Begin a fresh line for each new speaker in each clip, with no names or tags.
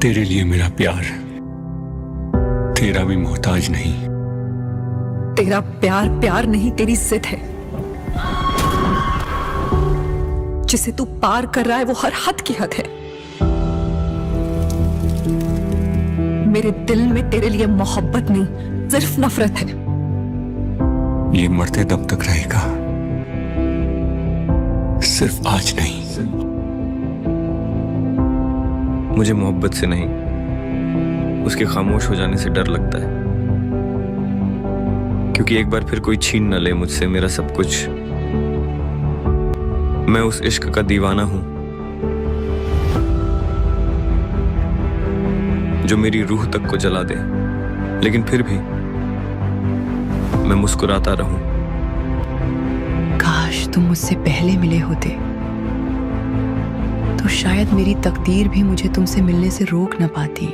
तेरे लिए मेरा प्यार तेरा भी मोहताज नहीं।
तेरा प्यार प्यार नहीं, तेरी जिद है। जिसे तू पार कर रहा है वो हर हद की हद है। मेरे दिल में तेरे लिए मोहब्बत नहीं, सिर्फ नफरत है।
ये मरते दम तक रहेगा, सिर्फ आज नहीं।
मुझे मोहब्बत से नहीं, उसके खामोश हो जाने से डर लगता है, क्योंकि एक बार फिर कोई छीन न ले मुझसे मेरा सब कुछ। मैं उस इश्क का दीवाना हूं जो मेरी रूह तक को जला दे, लेकिन फिर भी मैं मुस्कुराता रहूं।
काश तुम मुझसे पहले मिले होते तो शायद मेरी तकदीर भी मुझे तुमसे मिलने से रोक न पाती।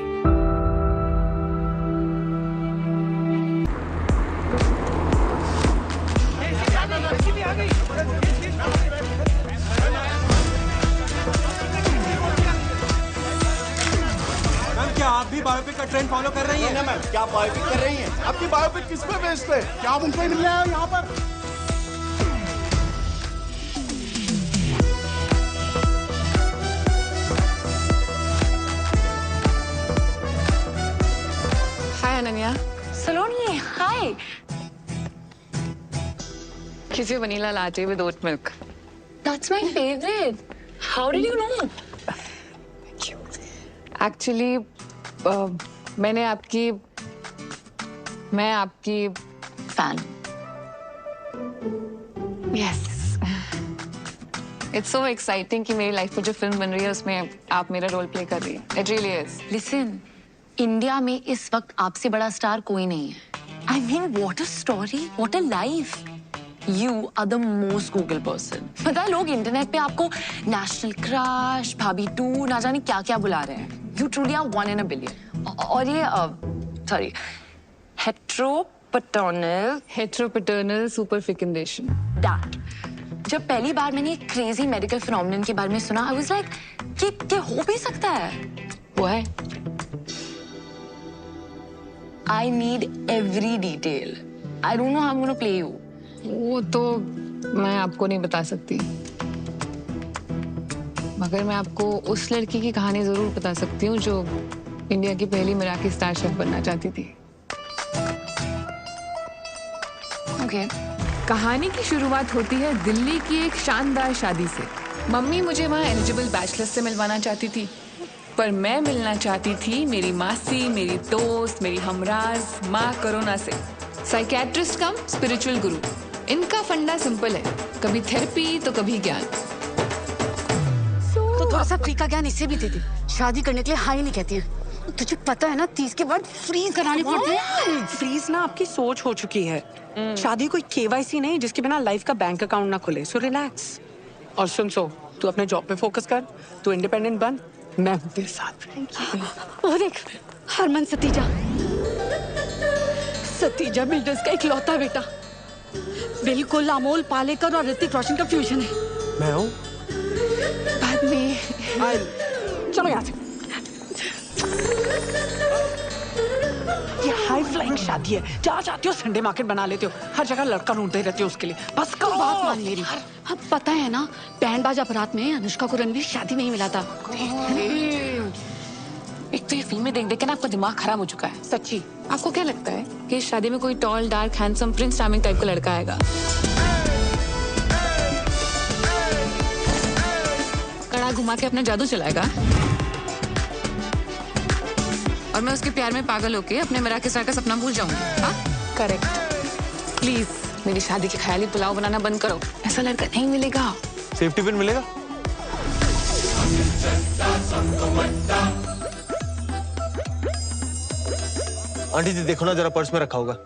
क्या आप भी बायोपिक का ट्रेंड फॉलो कर रही हैं?
ना मैम, क्या बायोपिक कर रही हैं? आपकी बायोपिक किस पे बेस्ड है? क्या आप उनको ही मिलने आए हो यहाँ पर?
हाय अनन्या।
सलोनी, हाय।
कीजिए vanilla latte with oat milk.
That's my favorite. How did you know?
Actually मैं आपकी
Fan.
Yes it's so exciting कि मेरी लाइफ में जो फिल्म बन रही है उसमें आप मेरा रोल प्ले कर रही है। It really is.
Listen, India में इस वक्त आपसे बड़ा स्टार कोई नहीं है। I mean, what a story, what a life. You are the most Google person. पता है लोग इंटरनेट पे आपको नेशनल क्रश, भाभी 2, ना जाने क्या क्या बुला रहे हैं। You truly are 1 in a billion. और ये सॉरी
हेट्रोपैटर्नल सुपर फेकंडेशन।
That. जब पहली बार मैंने क्रेजी मेडिकल फिनोमेनन के बारे में सुना, I was like, कि हो भी सकता है।
वो है
I need every detail. I don't know how I'm gonna play you.
वो तो मैं आपको नहीं बता सकती, मगर मैं आपको उस लड़की की कहानी जरूर बता सकती हूँ जो इंडिया की पहली मराठी स्टार शेफ बनना चाहती थी।
Okay.
कहानी की शुरुआत होती है दिल्ली की एक शानदार शादी से। मम्मी मुझे वहाँ एलिजिबल बैचलर्स से मिलवाना चाहती थी, पर मैं मिलना चाहती थी मेरी मासी, मेरी दोस्त, मेरी हमराज माँ करोना से। साइकियाट्रिस्ट कम स्पिरिचुअल गुरु। इनका फंडा सिंपल है, कभी थेरेपी तो कभी ज्ञान।
तो थोड़ा सा फ्री का ज्ञान इसे भी दे दे। शादी करने के लिए हाई नहीं कहती है। तुझे पता है ना 30 के बाद फ्रीज करानी पड़ती है।
फ्रीज ना आपकी सोच हो चुकी है। शादी कोई केवाईसी नहीं जिसके बिना लाइफ का बैंक अकाउंट ना खुले। So relax. और सुन, तू अपने जॉब पे फोकस कर, तू इंडिपेंडेंट बन, मैं हूँ तेरे साथ।
वो देख, हरमन सतीजा। सतीजा बिल्डर्स का इकलौता बेटा। बिल्कुल अमोल पालेकर और ऋतिक रोशन का फ्यूजन है।
मैं हूँ।
बाद में
चलो यहाँ से। ये हाई फ्लाइंग शादी है, जहाँ चाहती हो संडे मार्केट बना लेते हो। हर जगह लड़का ढूंढते रहते हो उसके लिए। बस करो।
बात मान मेरी। अब पता है ना, बैंड बाजा बारात में अनुष्का को रणवीर शादी में ही मिला था।
एक तो ये फिल्में देख देख के ना आपका दिमाग खराब हो चुका है।
सच्ची।
आपको क्या लगता है कि इस शादी में कोई tall dark handsome Prince charming type का लड़का आएगा? कड़ा घुमा के अपना जादू चलाएगा और मैं उसके प्यार में पागल होके अपने मेरा के साथ का सपना भूल जाऊंगी। हाँ करेक्ट। प्लीज मेरी शादी के ख्याली पुलाव बनाना बंद करो। ऐसा लड़का नहीं मिलेगा।
सेफ्टी पिन मिलेगा?
आंटी जी देखो ना, जरा पर्स में रखा होगा।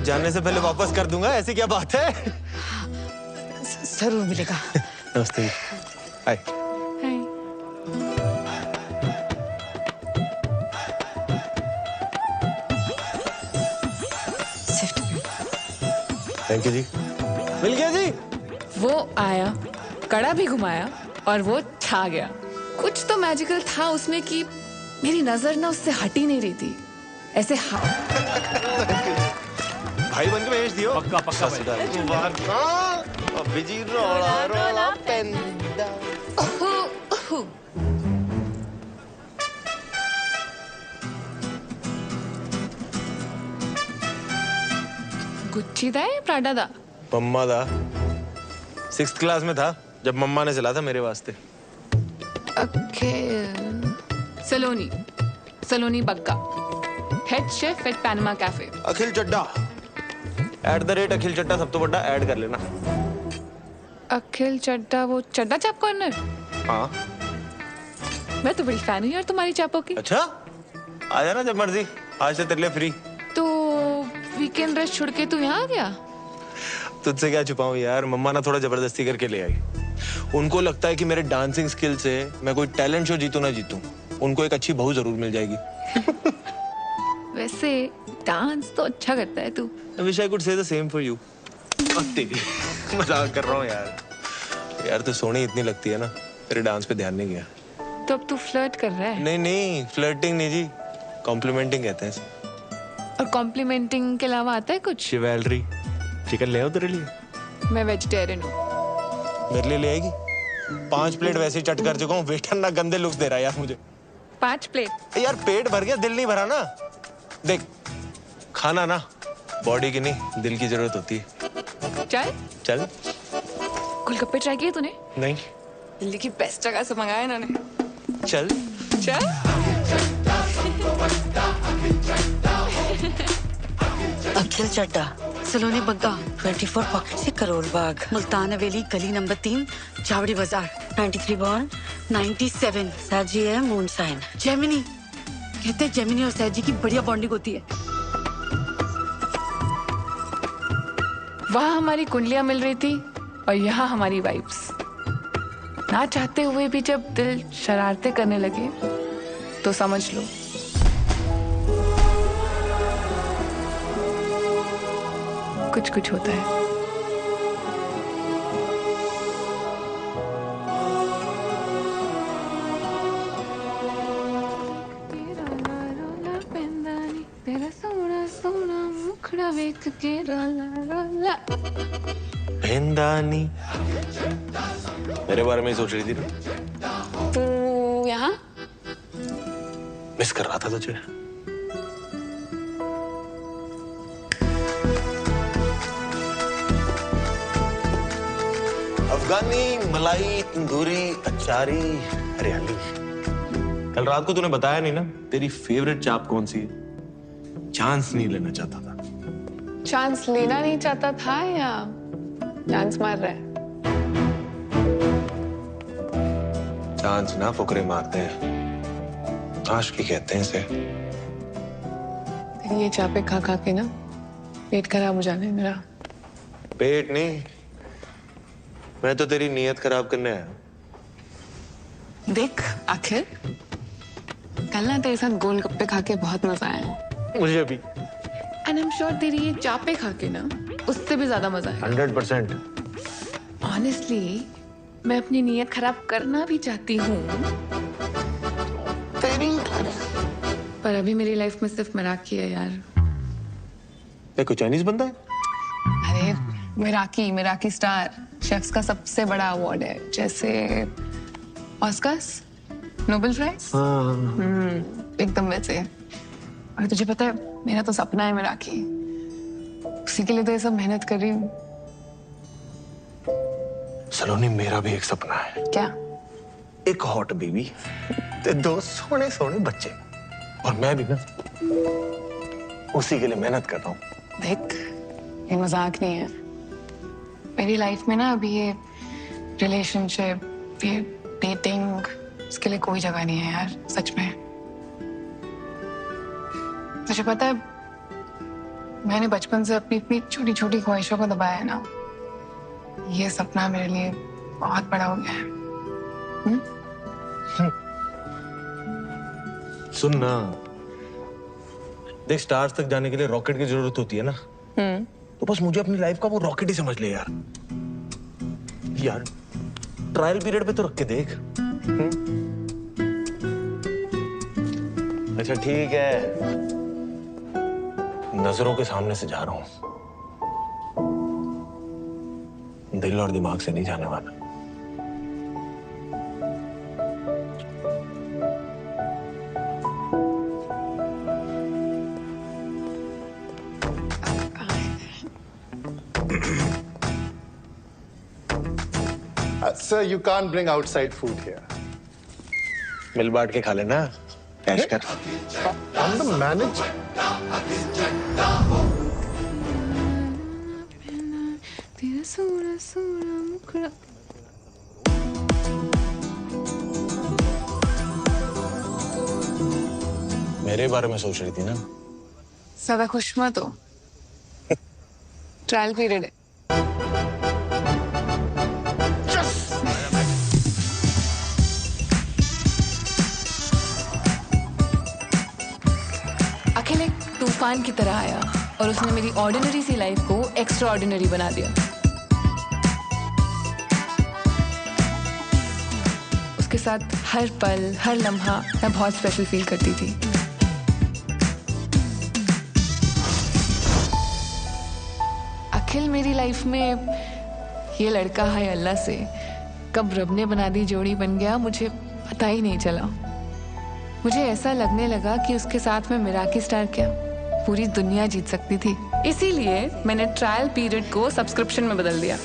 जाने से पहले वापस कर दूंगा, ऐसी क्या बात है?
जरूर मिलेगा।
नमस्ते। हाय। थैंक यू जी। मिल गया जी।
वो आया, कड़ा भी घुमाया और वो छा गया। कुछ तो मैजिकल था उसमें कि मेरी नजर ना उससे हट ही नहीं रही थी। ऐसे
भाई बन के भेज दियो।
पक्का पक्का भाई।
अभिजी रोला रोला पेंदा।
गुच्ची दा या प्राडा दा?
मम्मा दा 6th क्लास में था जब मम्मा ने चला था मेरे वास्ते।
Saloni Saloni Bagga, head chef at Panama cafe.
Akhil Chadda @ Akhil Chadda सब तो बड़ा ऐड कर लेना।
अखिल चड्डा, वो चड्डा चाप कॉर्नर?
हाँ
मैं तो बड़ी फैन हूँ यार तुम्हारी चापों की।
अच्छा आ जाना जब मर्जी, आज से तेरे लिए फ्री।
तो वीकेंड रेस्ट छोड़ के तू यहाँ आ गया?
तुझसे क्या छुपाऊं यार, मम्मा ना थोड़ा जबरदस्ती करके ले आई। उनको लगता है कि मेरे डांसिंग स्किल से मैं कोई टैलेंट शो जीतूं ना जीतूं, उनको एक अच्छी बहू जरूर मिल जाएगी।
वैसे डांस तो अच्छा करता है तू।
I wish I could say the same for you. मजाक कर रहा हूँ यार। यार तू सोनी इतनी लगती है ना, तेरे डांस पे ध्यान नहीं गया।
तो अब तू फ्लर्ट कर रहा है?
नहीं नहीं, फ्लर्टिंग नहीं जी, कॉम्प्लीमेंटिंग कहते हैं इसे।
और कॉम्प्लीमेंटिंग के अलावा आता है कुछ?
शिवेलरी। चिकन ले आओ तेरे लिए।
मैं वेजिटेरियन हूँ।
मेरे लिए ले आएगी? 5 प्लेट वैसे ही चट कर चुका हूँ, वेटर ना गंदे लुक्स दे रहा है यार मुझे।
5 प्लेट?
यार पेट भर गया, दिल नहीं भरा ना। देख खाना ना बॉडी की नहीं दिल की जरूरत होती है।
चल
चल।
गोलगप्पे ट्राई किए तूने?
नहीं।
दिल्ली की बेस्ट जगह से मंगाया इन्होंने।
चल
चल।
अखिल चड्डा, सलोनी बग्गा, 24 पॉकेट से करोल बाग, मुल्तान हवेली, गली नंबर 3, चावड़ी बाजार, 93 बॉर्न, 97, साजी है मून साइन। जेमिनी, कहते हैं जेमिनी और सैजी की बढ़िया बॉन्डिंग होती है।
वहाँ हमारी कुंडलियां मिल रही थी और यहाँ हमारी वाइब्स। ना चाहते हुए भी जब दिल शरारतें करने लगे तो समझ लो कुछ कुछ होता है। तेरा सोना सोना मुखड़ा वेख के रोला रोला।
भेंदानी मेरे बारे में ही सोच रही थी ना?
तू यहाँ?
मिस कर रहा था तुझे। अफगानी मलाई तंदूरी अचारी हरियाली। कल रात को तूने बताया नहीं ना तेरी फेवरेट चाप कौन सी है? चांस नहीं लेना चाहता था।
चांस लेना नहीं चाहता था या चांस मार रहा है?
चांस ना फुकरे मारते हैं, आशिकी कहते हैं इसे।
तेरी ये चापे खा खा के ना पेट खराब हो जाने मेरा।
पेट नहीं, मैं तो तेरी नीयत खराब करने आया।
देख आखिर कल ना तेरे साथ गोलगप्पे खा के बहुत मजा आया।
मुझे भी।
एंड आई एम श्योर तेरी ये चापे खा के ना उससे भी ज्यादा मजा आया।
100%।
ऑनेस्टली मैं अपनी नीयत खराब करना भी चाहती हूँ, पर अभी मेरी लाइफ में सिर्फ मराठी है यार।
ये कोई चाइनीज बंदा है?
अरे मिराकी स्टार शेफ्स का सबसे बड़ा अवार्ड है, जैसे ऑस्कर्स, नोबेल प्राइज। एकदम वैसे। और तुझे पता है मेरा तो सपना है मिराकी, उसी के लिए तो ये सब मेहनत कर रही हूँ।
सलोनी मेरा भी एक सपना है।
क्या?
एक हॉट बेबी, ते 2 सोने सोने बच्चे, और मैं भी ना उसी के लिए मेहनत कर रहा हूँ।
देख ये मजाक नहीं है। मेरी लाइफ में ना अभी ये रिलेशनशिप, ये डेटिंग, इसके लिए कोई जगह नहीं है यार, सच में। तुझे पता है मैंने बचपन से अपनी इतनी छोटी छोटी ख्वाहिशों को दबाया है ना, ये सपना मेरे लिए बहुत बड़ा हो गया है।
सुन ना, देख स्टार्स तक जाने के लिए रॉकेट की जरूरत होती है ना, तो बस मुझे अपनी लाइफ का वो रॉकेट ही समझ ले यार। ट्रायल पीरियड पे तो रख के देख। अच्छा ठीक है, नजरों के सामने से जा रहा हूं, दिल और दिमाग से नहीं जाने वाला।
Sir, you can't bring outside food here.
मिल बांट के खा लेना, कैश कर।
I'm the manager.
तेरा सोना सोना मुखड़ा।
मेरे बारे में सोच रही थी ना?
ज्यादा खुश मत हो, ट्रायल पीरियड है। अखिल एक तूफान की तरह आया और उसने मेरी ऑर्डिनरी सी लाइफ को एक्स्ट्रा ऑर्डिनरी बना दिया। उसके साथ हर पल हर लम्हा मैं बहुत स्पेशल फील करती थी। अखिल मेरी लाइफ में ये लड़का है अल्लाह से कब रब ने बना दी जोड़ी बन गया, मुझे पता ही नहीं चला। मुझे ऐसा लगने लगा कि उसके साथ में मिराकी स्टार क्या पूरी दुनिया जीत सकती थी। इसीलिए मैंने ट्रायल पीरियड को सब्सक्रिप्शन में बदल दिया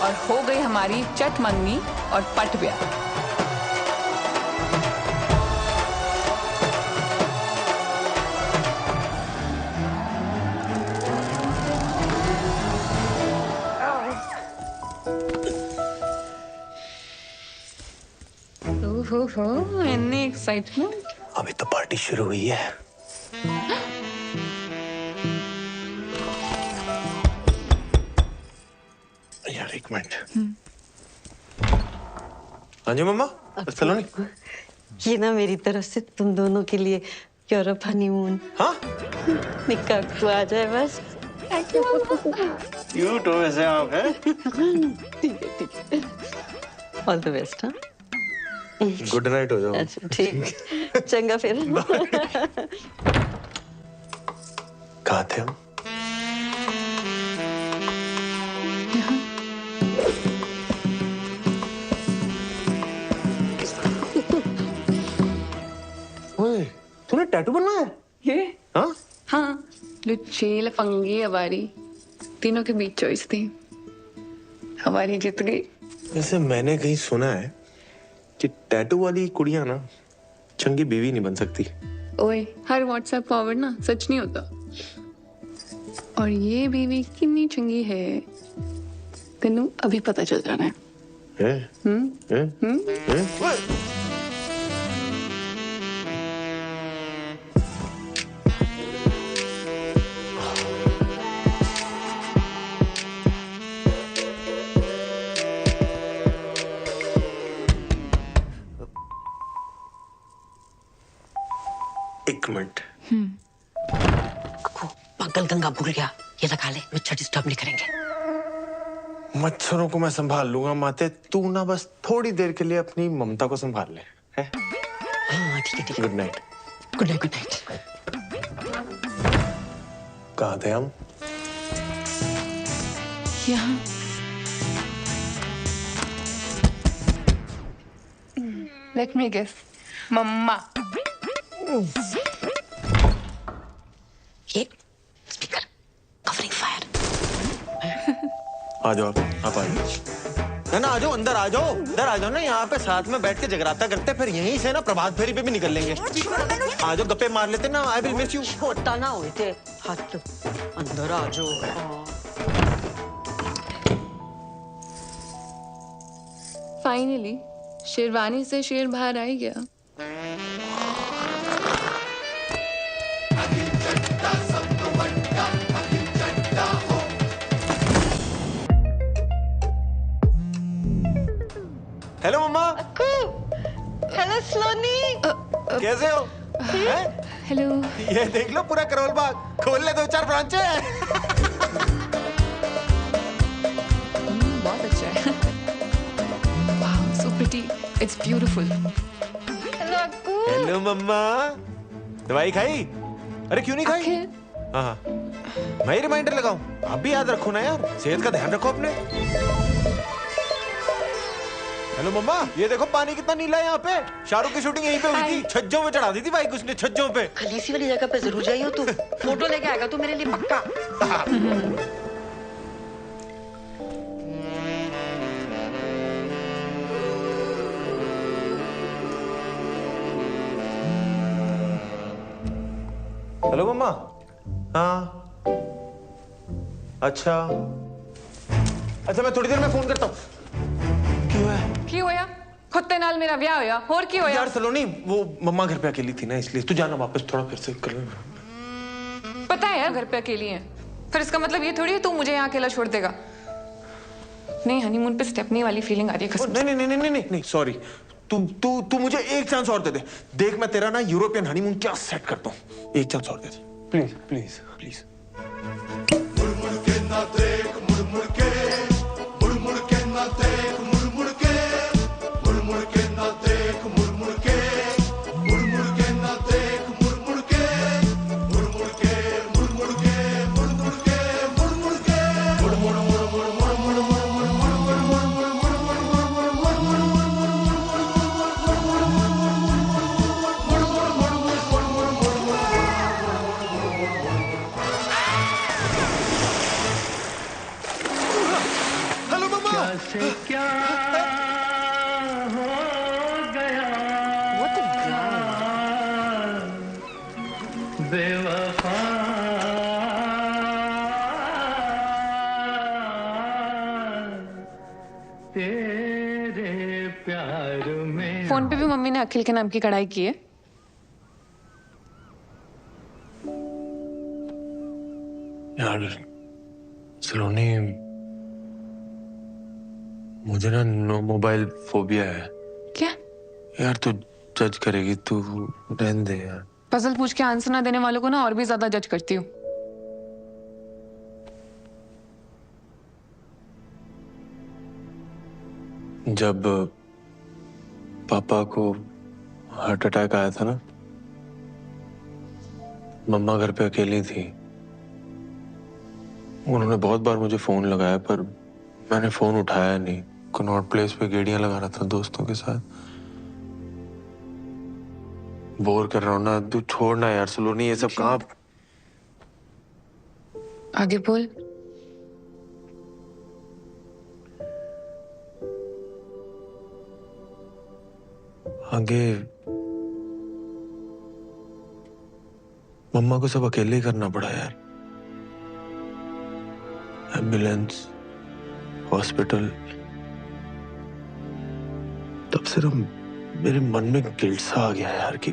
और हो गई हमारी चट मंगनी और पट ब्याह। हो इतनी एक्साइटमेंट।
अभी तो पार्टी शुरू हुई है। यार एक मिनट। हाँ जी मम्मा, चलो नहीं।
ये ना मेरी तरफ से तुम दोनों के लिए यूरोप हनीमून।
हाँ?
निकाह तू आ जाए बस।
क्यूट हो वैसे आप, हैं?
ठीक है। All the best. हाँ
गुड नाइट हो जाओ।
अच्छा ठीक, चंगा फिर।
कहाँ थे हम? ओए, तूने टैटू बनवाया है?
ये?
हाँ?
हाँ, लुच्ची लफंगी हमारी तीनों के बीच चॉइस थी, हमारी जीत गई।
वैसे मैंने कहीं सुना है कि टैटू वाली कुड़ियां ना चंगी बीवी नहीं बन सकती।
ओए, हर व्हाट्सएप फॉरवर्ड ना सच नहीं होता। और ये बीवी कितनी चंगी है तेनू अभी पता चल जाना है।
एक मिनट।
पागल गंगा भूल गया, ये लगा ले, मच्छर डिस्टर्ब नहीं करेंगे।
मच्छरों को मैं संभाल लूंगा माते, तू ना बस थोड़ी देर के लिए अपनी ममता को संभाल ले, है?
हाँ ठीक है।
Good night.
Good night. Good night.
कहाँ थे हम?
यहाँ। Let me guess, मम्मा।
ये स्पीकर कवरिंग फायर।
आ जाओ आप आ जाओ ना, आ जाओ अंदर, आ जाओ इधर, आ जाओ ना, यहाँ पे साथ में बैठ के जगराता करते, फिर यहीं से ना प्रभात फेरी पे भी निकल लेंगे। आ जाओ गप्पे मार लेते ना। I will miss you.
छोटा ना हुए थे हाथ, अंदर आ जाओ।
फाइनली शेरवानी से शेर बाहर आ ही गया।
हेलो मम्मा।
हेलो स्लोनी।
कैसे हो?
हेलो।
ये देख लो पूरा करोल बाग, खोल ले 2-4 ब्रांचें।
It's beautiful.
हेलो मम्मा, दवाई खाई? अरे क्यों नहीं खाई? हाँ, मैं रिमाइंडर लगाऊं? आप भी याद रखो ना यार, सेहत का ध्यान रखो अपने। हेलो मम्मा, ये देखो पानी कितना नीला है यहाँ पे। शाहरुख की शूटिंग यहीं पे हुई थी। छज्जों पे चढ़ा दी थी बाइक उसने, छज्जों पे।
खलीसी वाली जगह पे जरूर जाइयो तू। फोटो लेके आएगा तू मेरे लिए पक्का।
हेलो मम्मा। हाँ अच्छा मैं थोड़ी देर में फोन करता हूँ।
की होया? खुत्ते नाल मेरा ब्याह होया, और की होया?
यार सलोनी, वो मम्मा घर पे अकेली थी ना, इसलिए तू जाना वापस, थोड़ा फिर से कर ले।
पता है यार घर पे अकेली है, फिर इसका मतलब ये थोड़ी है तू मुझे यहाँ अकेला छोड़ देगा। नहीं, हनीमून पे स्टेपनी वाली फीलिंग आ रही है कसम से।
नहीं सॉरी, तू मुझे एक चांस और दे दे। देख मैं तेरा ना यूरोपियन हनीमून क्या सेट करता हूँ। एक चांस और दे दे प्लीज प्लीज प्लीज।
मुड़ के ना देख, मुड़ के मुड़ के ना देख, मुड़ के ना देख, मुड़ के ना देख, मुड़ के
क्या हो गया बेवफा, तेरे प्यार में।
फोन पे भी मम्मी ने अखिल के नाम की कढ़ाई की है।
यार सलोनी, मुझे ना नो मोबाइल फोबिया है।
क्या?
यार तू जज करेगी, तू रहने दे यार।
पजल पूछ के आंसर ना देने वालों को ना और भी ज्यादा जज करती हूँ।
जब पापा को हार्ट अटैक आया था ना, मम्मा घर पे अकेली थी। उन्होंने बहुत बार मुझे फोन लगाया पर मैंने फोन उठाया नहीं। कनॉट प्लेस पे गेड़ियां लगा रहा था दोस्तों के साथ। बोर कर रहा हूं ना, तू छोड़ना यार सलोनी, ये सब कहाँ।
आगे बोल।
आगे मम्मा को सब अकेले ही करना पड़ा यार। Ambulance, hospital. तब से मेरे मन में गिल्ट सा आ गया यार कि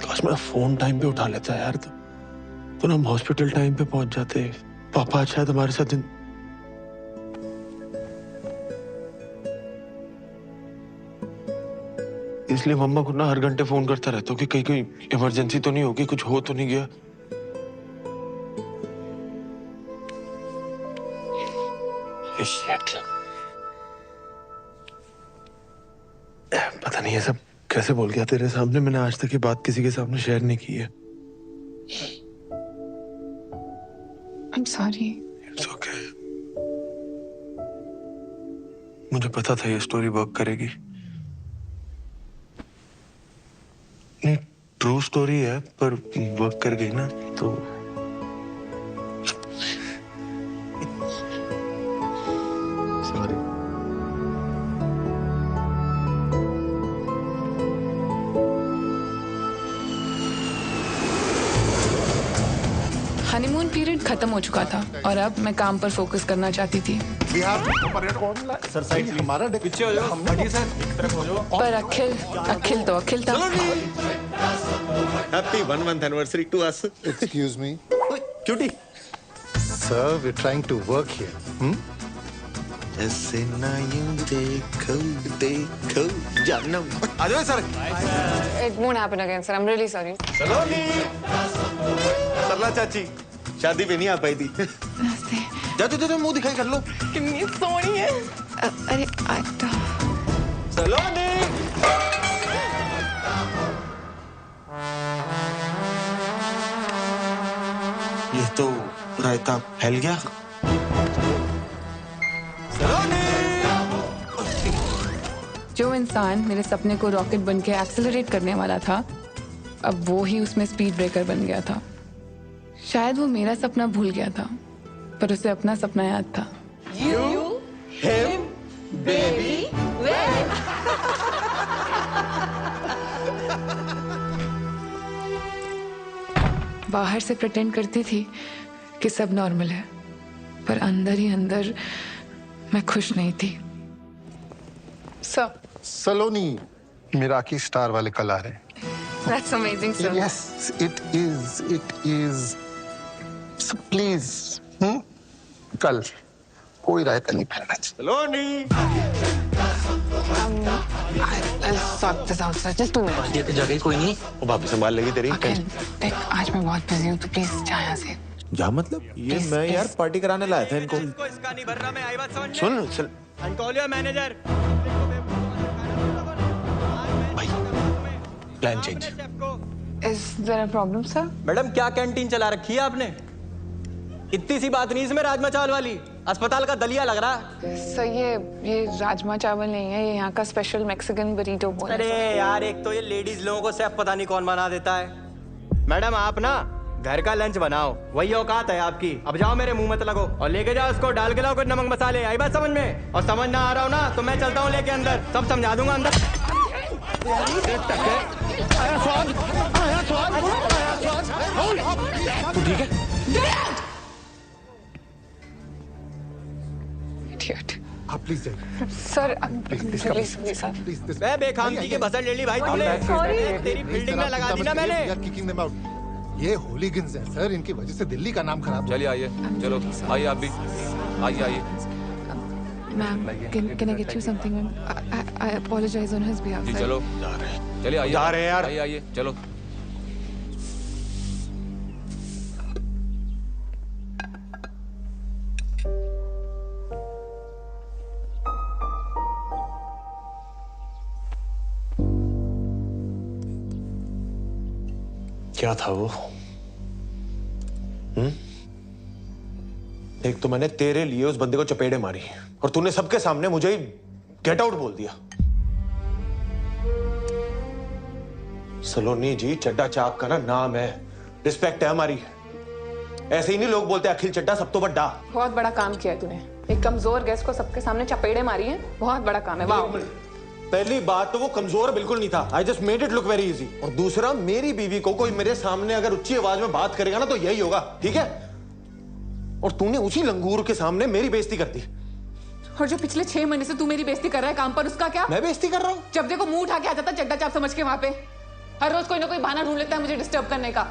काश मैं फोन टाइम पे उठा लेता यार, तो ना हम हॉस्पिटल टाइम पे पहुंच जाते। पापा शायद हमारे साथ दिन। इसलिए मम्मा को ना हर घंटे फोन करता रहता हूँ कि कहीं कोई इमरजेंसी तो नहीं होगी, कुछ हो तो नहीं गया। पता नहीं ये सब कैसे बोल गया तेरे सामने। मैंने आज तक ये बात किसी के सामने शेयर नहीं की है।
I'm sorry.
It's okay. मुझे पता था ये स्टोरी वर्क करेगी। नहीं, ट्रू स्टोरी है पर वर्क कर गई ना तो। सॉरी।
हनीमून पीरियड खत्म हो चुका था और अब मैं काम पर फोकस करना चाहती थी।
सर साइड हमारा पीछे हो जाओ, सर एक तरफ हो जाओ।
पर अखिल तो अखिल था।
Happy 1 month anniversary to us.
Excuse me.
Cutie.
Sir, we're trying to work here.
ऐसे ना यूं देखो देखो जानम। आ जाओ sir.
It won't happen again, sir. I'm really sorry.
सलोनी। सरला चाची शादी पे नहीं आ पाई थी। जा मुंह दिखाई कर लो।
कितनी सोहनी है। अरे
सलोनी।
ये तो रायता फैल गया।
जो इंसान मेरे सपने को रॉकेट बन के एक्सेलरेट करने वाला था, अब वो ही उसमें स्पीड ब्रेकर बन गया था। शायद वो मेरा सपना भूल गया था, पर उसे अपना सपना याद था।
You, him, baby, when?
बाहर से प्रिटेंड करती थी कि सब नॉर्मल है, पर अंदर ही अंदर मैं खुश नहीं थी। सर,
सलोनी मिराकी स्टार वाले कल आ रहे हैं।
That's amazing, sir.
Yes, it is. It is. So please, कल कोई रायता नहीं फैलना चाहिए।
सलोनी।
I'll sort this out, sir. Just 2 minutes.
ये तो जगह कोई नहीं, वो भाभी संभाल लेगी तेरी।
देख, आज मैं बहुत बिजी हूँ, तो प्लीज जा यहाँ से।
जा मतलब? ये मैं यार पार्टी कराने लाया था इनको।
इसका नहीं भर रहा, मैं आई बात समझ में।
सुन चल।
And call your manager.
भाई, plan change.
Is there a problem, sir?
Madam क्या कैंटीन चला रखी है आपने? इतनी सी बात नहीं इसमें राजमा चावल वाली, अस्पताल का दलिया लग रहा है।
सर, ये राजमा चावल नहीं है, ये यहाँ का स्पेशल मैक्सिकन बरीटो बोल।
अरे यार, एक तो ये लेडीज लोगों को सेफ पता नहीं कौन बना देता है। मैडम आप ना घर का लंच बनाओ, वही औकात है आपकी। अब जाओ, मेरे मुंह मत लगो और लेके जाओ उसको, डाल के लाओ कुछ नमक मसाले। आई बात समझ में? और समझ ना आ रहा हो ना तो मैं चलता हूँ लेके अंदर, सब समझा दूंगा अंदर।
तू ठीक है?
आप प्लीज जाइए।
Sir, please sir.
मैं बेखामती के भसड़ ले ली भाई तुमने। तेरी फील्डिंग में लगा दी ना मैंने।
Kicking them out. ये होलीगन्स हैं सर, इनकी वजह से दिल्ली का नाम खराब।
चलिए आइए, चलो आइए आप भी, आइए आइए।
Ma'am, can I get you something? I apologize on his behalf.
जी चलो, चलिए आइए।
जा रहे हैं यार।
आइए आइए, चलो।
क्या था वो? एक तो मैंने तेरे लिए उस बंदे को चपेड़े मारी और तूने सबके सामने मुझे गेट आउट बोल दिया। सलोनी जी, चड्डा चाप का ना नाम है, रिस्पेक्ट है हमारी। ऐसे ही नहीं लोग बोलते अखिल चड्डा सब तो बड्डा।
बहुत बड़ा काम किया है तूने, एक कमजोर गेस्ट को सबके सामने चपेड़े मारी है, बहुत बड़ा काम है। वाह।
पहली बात तो वो कमजोर बिल्कुल नहीं था, I just made it look very easy. और दूसरा, मेरी बीवी को कोई मेरे सामने अगर ऊंची आवाज में बात करेगा ना तो यही होगा, ठीक है? और तूने उसी लंगूर के सामने मेरी बेइज्जती कर दी।
और जो पिछले 6 महीने से तू मेरी बेइज्जती कर रहा है काम पर, उसका क्या?
मैं बेइज्जती कर रहा हूँ?
जब देखो मुंह उठा के आ जाता चड्डा चाप समझ के वहां पे। हर रोज कोई ना कोई बहाना ढूंढ लेता है मुझे डिस्टर्ब करने का।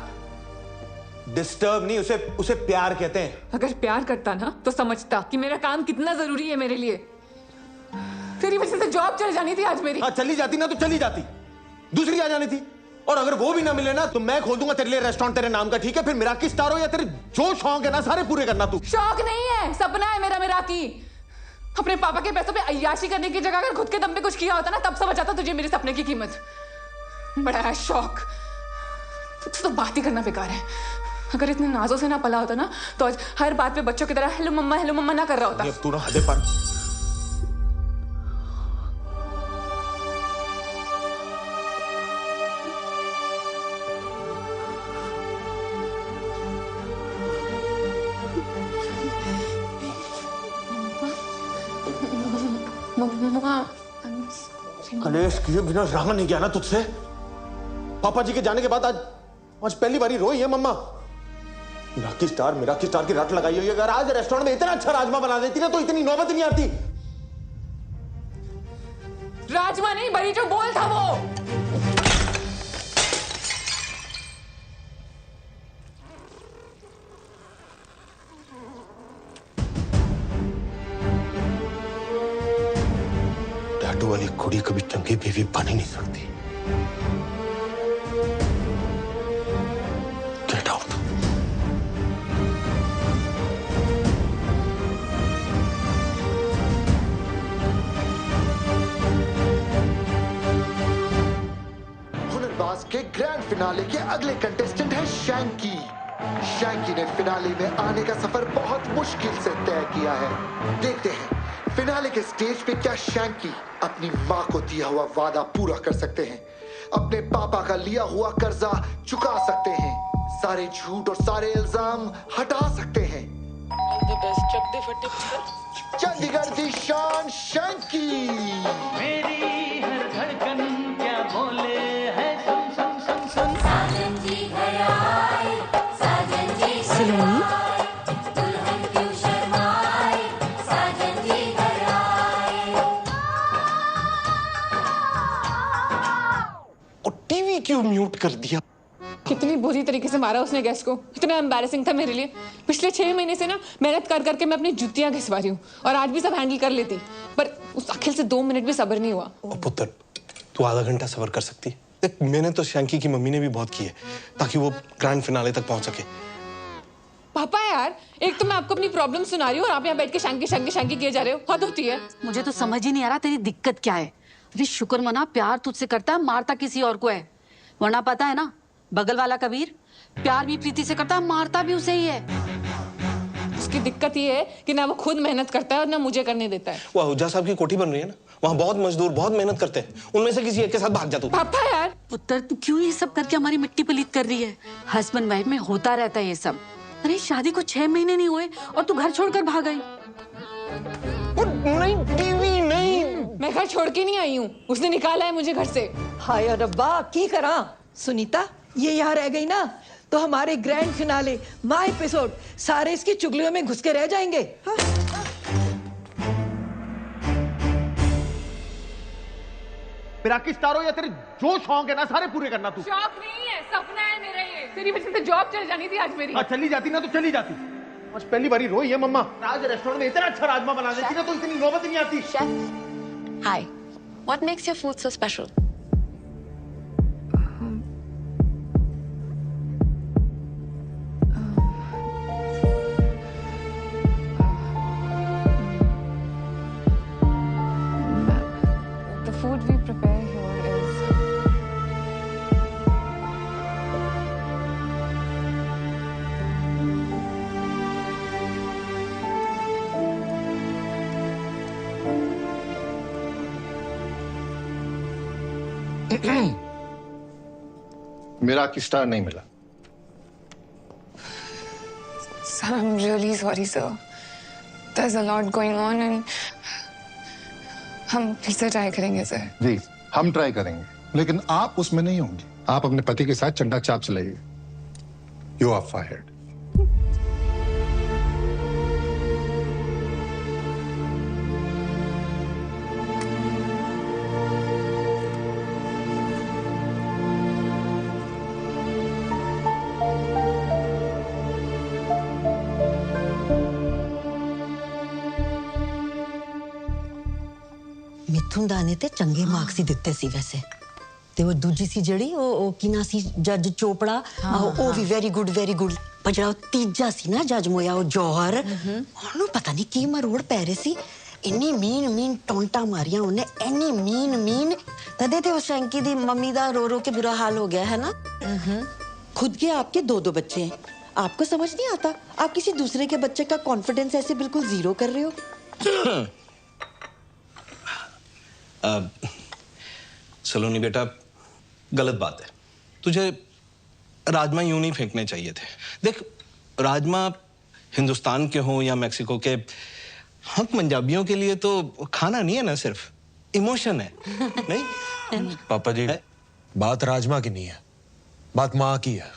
डिस्टर्ब नहीं, उसे प्यार कहते हैं।
अगर प्यार करता ना तो समझता कि मेरा काम कितना जरूरी है मेरे लिए। तेरी वजह से जॉब चली जानी थी आज मेरी।
हाँ, चली जाती ना तो चली जाती, दूसरी आ जानी थी। और अगर वो भी ना मिले ना तो मैं खोल दूंगा तेरे लिए रेस्टोरेंट तेरे नाम का, ठीक है? फिर मिराकी स्टार हो या तेरे जो शौक है ना सारे पूरे करना तू।
शौक नहीं है, सपना है मेरा मिराकी। अपने पापा के पैसों पे अय्याशी करने की जगह अगर खुद के दम पे कुछ किया होता ना तब समझ आता तुझे मेरे सपने की कीमत। बड़ा है शौक, तो बात ही करना बेकार है। अगर इतने नाजों से ना पला होता ना तो आज हर बात पे बच्चों की तरह हेलो मम्मा ना कर रहा होता।
अब तू ना हदे पर। कलेश किए बिना रहा नहीं गया ना तुझसे। पापा जी के जाने के बाद आज पहली बारी रोई है मम्मा। मिराकी स्टार की रट लगाई हुई है। अगर आज रेस्टोरेंट में इतना अच्छा राजमा बना देती ना तो इतनी नौबत नहीं आती।
राजमा नहीं, बड़ी जो बोल था वो।
टैटू वाली कुड़ी कभी चंगी बीवी बन ही नहीं सकती। Get out.
फिनाले के अगले कंटेस्टेंट है शैंकी। शैंकी ने फिनाले में आने का सफर बहुत मुश्किल से तय किया है। देखते हैं फिनाले के स्टेज पे क्या शैंकी अपनी माँ को दिया हुआ वादा पूरा कर सकते हैं, अपने पापा का लिया हुआ कर्जा चुका सकते हैं, सारे झूठ और सारे इल्जाम हटा सकते हैं। चंडीगढ़ दी शान शैंकी।
मेरी हर धड़कन क्या बोले है, सुन सुन सुन सुन। साजन जी घर आए, साजन जी घर आए, दुल्हन क्यों शर्माए, साजन जी घर आए।
और टीवी क्यों म्यूट कर दिया?
कितनी बुरी तरीके से मारा उसने गेस्ट को, इतना एम्बैरेसिंग था मेरे लिए। पिछले 6 महीने से ना मेहनत कर करके मैं अपनी जुतियां घिसवा रही हूँ और आज भी सब हैंडल कर लेती, पर उस अखिल से 2 मिनट भी सब्र नहीं हुआ।
पुत्र, तू आधा घंटा सब्र कर सकती? देख, मैंने तो शैंकी की मम्मी ने भी बहुत की है ताकि वो ग्रैंड फिनाले तक पहुंच सके।
पापा यार, एक तो मैं आपको अपनी प्रॉब्लम सुना रही हूँ और आप यहाँ बैठ के शैंकी शैंकी शैंकी किए जा रहे हो। हद होती है।
मुझे तो समझ ही नहीं आ रहा तेरी दिक्कत क्या है। अरे शुक्र मना, प्यार तुझसे करता है, मारता किसी और को है। वरना पता है ना, बगल वाला कबीर प्यार भी प्रीति से करता है, मारता भी उसे ही है।
उसकी दिक्कत ये है कि ना वो खुद मेहनत करता है और ना मुझे करने देता है।
वो आहूजा साहब की कोठी बन रही है ना, वहाँ बहुत मजदूर बहुत मेहनत करते हैं, उनमें से किसी एक के साथ भाग जा तू।
पापा यार,
पुत्र तू क्यों ये सब करके हमारी मिट्टी पलीत कर रही है? हस्बैंड वाइफ में होता रहता है ये सब। अरे शादी को 6 महीने नहीं हुए और तू घर छोड़कर भाग गई।
नहीं, टीवी नहीं।
मैं घर छोड़ के नहीं आई हूँ, उसने निकाला है मुझे घर से।
हाय रब्बा, की करा सुनीता, ये यहाँ रह गई ना तो हमारे ग्रैंड फिनाले माय एपिसोड सारे इसकी चुगलियों में घुस के रह जाएंगे। हाँ?
मेरा किस तारो या तेरे जो शौक है ना सारे पूरे करना तू।
शौक नहीं है, सपना है मेरा ये। तेरी वजह से जॉब चल जानी थी आज मेरी।
चली जाती ना तो चली जाती। आज पहली बारी रोई है मम्मा। आज रेस्टोरेंट में इतना अच्छा राजमा बना देती ना तो इतनी नौबत नहीं आती।
Hi, what makes your food so special?
The food we prepare here is
मेरा स्टार नहीं मिला।
Sir, I'm really sorry, sir. There's a lot going on and हम फिर से ट्राई करेंगे सर।
जी हम ट्राई करेंगे, लेकिन आप उसमें नहीं होंगे। आप अपने पति के साथ चंडा चाप चलाइए। You are fired.
मिथुन दा ने ते चंगे मार्क्स ही दिते सी वैसे। ते वो दूजी सी जड़ी ओ किना सी जज चोपड़ा, ओ भी वेरी गुड पर जड़ा तीजा सी ना जज मोया ओ जौहर, ओनु पता नहीं की मरोड़ पै रहे सी। इन्नी मीन टोंटा मारियां उन्हें, इन्नी मीन तदे ते उस शैंकी दी मम्मी दा रो के बुरा हाल हो गया है ना। खुद के आपके 2 बच्चे हैं, आपको समझ नहीं आता आप किसी दूसरे के बच्चे का कॉन्फिडेंस ऐसे बिल्कुल जीरो कर रहे हो।
सलोनी बेटा, गलत बात है। तुझे राजमा यूं नहीं फेंकने चाहिए थे। देख, राजमा हिंदुस्तान के हों या मैक्सिको के, हम पंजाबियों के लिए तो खाना नहीं है ना, सिर्फ इमोशन है। नहीं
पापा जी, बात राजमा की नहीं है, बात माँ की है।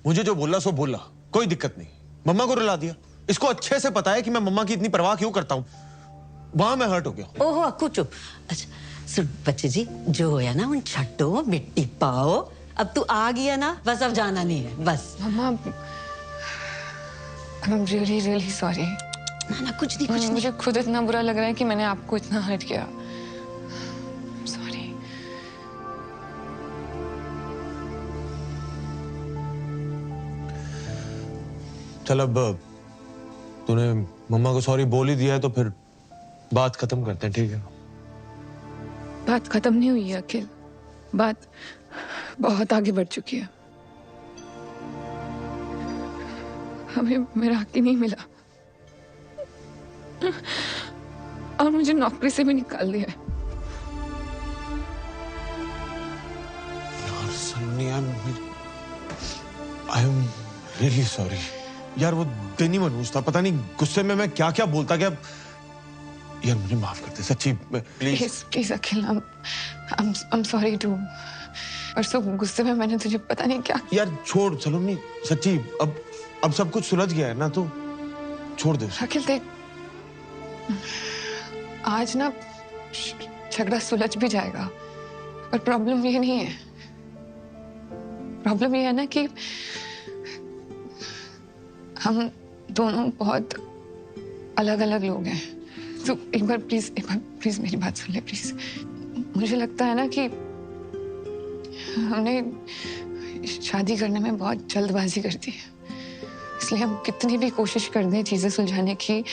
मुझे जो बोला सो बोला, कोई दिक्कत नहीं। मम्मा को रुला दिया। इसको अच्छे से पता है कि मैं मम्मा की इतनी परवाह क्यों करता हूँ। वहां मैं हर्ट हो गया।
ओहो अक्कू चुप। अच्छा सुन बच्चे जी, जो होया ना उन छट्टो मिट्टी पाओ। अब तू आ गया ना, बस अब जाना नहीं है बस।
मम्मा, I'm really sorry।
ना कुछ नहीं।
मुझे खुद इतना बुरा लग रहा है कि मैंने आपको इतना हर्ट किया। सॉरी।
चल अब तूने मम्मा को सॉरी बोल ही दिया है तो फिर बात खत्म करते हैं, ठीक है?
बात खत्म नहीं हुई है अखिल, बात बहुत आगे बढ़ चुकी है। हमें मेरा हक ही नहीं मिला और मुझे नौकरी से भी निकाल दिया है।
यार Sunny, I am really sorry यार। वो दिन ही मनहूस था, पता नहीं गुस्से में मैं क्या क्या बोलता गया। यार मुझे माफ कर दे सच्ची, please
please Akhil, I am sorry too. परसों गुस्से में मैंने तुझे पता नहीं क्या।
यार छोड़ सलोनी, सच्ची अब सब कुछ सुलझ गया है ना, तो छोड़ दे।
अखिल देख, आज ना झगड़ा सुलझ भी जाएगा, पर प्रॉब्लम ये नहीं है। प्रॉब्लम ये है ना कि हम दोनों बहुत अलग अलग लोग हैं। तो एक बार प्लीज मेरी बात सुन ले प्लीज। मुझे लगता है ना कि हमने शादी करने में बहुत जल्दबाजी कर दी है, इसलिए हम कितनी भी कोशिश कर दें चीजें सुलझाने की,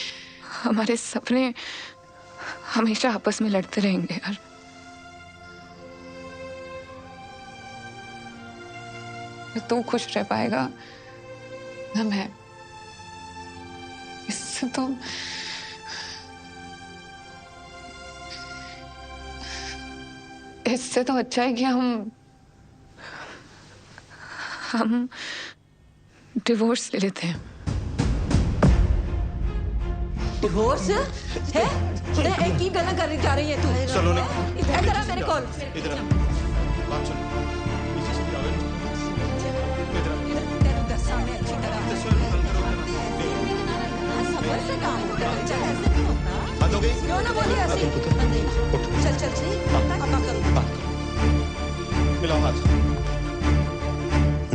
हमारे सपने हमेशा आपस में लड़ते रहेंगे यार। न तू खुश रह पाएगा न मैं। इससे तो अच्छा है कि हम डिवोर्स ले लेते हैं।
डिवोर्स है? एक ही गलत कर जा रही है तू।
सलोनी,
इधर आ मेरे कॉल।
इधर आ, बात सुन।
क्यों ना बोली ऐसे? चल चल
मिलाओ हाथ।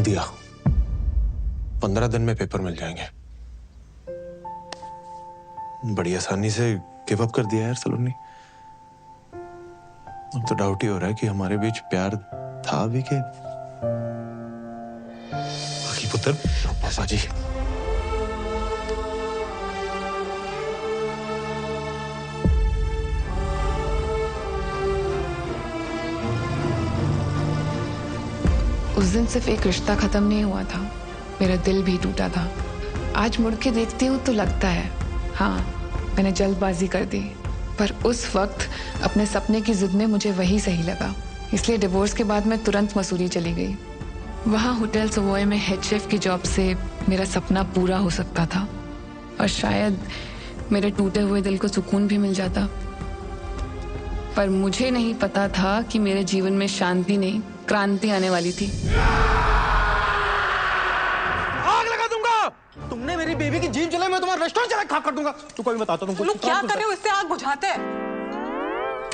दिया 15 दिन में पेपर मिल जाएंगे। बड़ी आसानी से गिव अप कर दिया यार सलोनी। अब तो डाउट ही हो रहा है कि हमारे बीच प्यार था भी के बाकी पुत्र। पापा जी
उस दिन सिर्फ एक रिश्ता खत्म नहीं हुआ था, मेरा दिल भी टूटा था। आज मुड़ के देखती हूँ तो लगता है हाँ मैंने जल्दबाजी कर दी, पर उस वक्त अपने सपने की जिद में मुझे वही सही लगा। इसलिए डिवोर्स के बाद मैं तुरंत मसूरी चली गई। वहाँ होटल सवॉय में हेड शेफ की जॉब से मेरा सपना पूरा हो सकता था और शायद मेरे टूटे हुए दिल को सुकून भी मिल जाता। पर मुझे नहीं पता था कि मेरे जीवन में शांति नहीं क्रांति आने वाली थी।
आग लगा दूंगा। तुमने मेरी बेबी की जीभ जलाई, मैं तुम्हारा रेस्टोरेंट चला खाक कर दूंगा। तू कोई बताता तुमको।
लोग क्या कर रहे हो? इससे आग बुझाते हैं।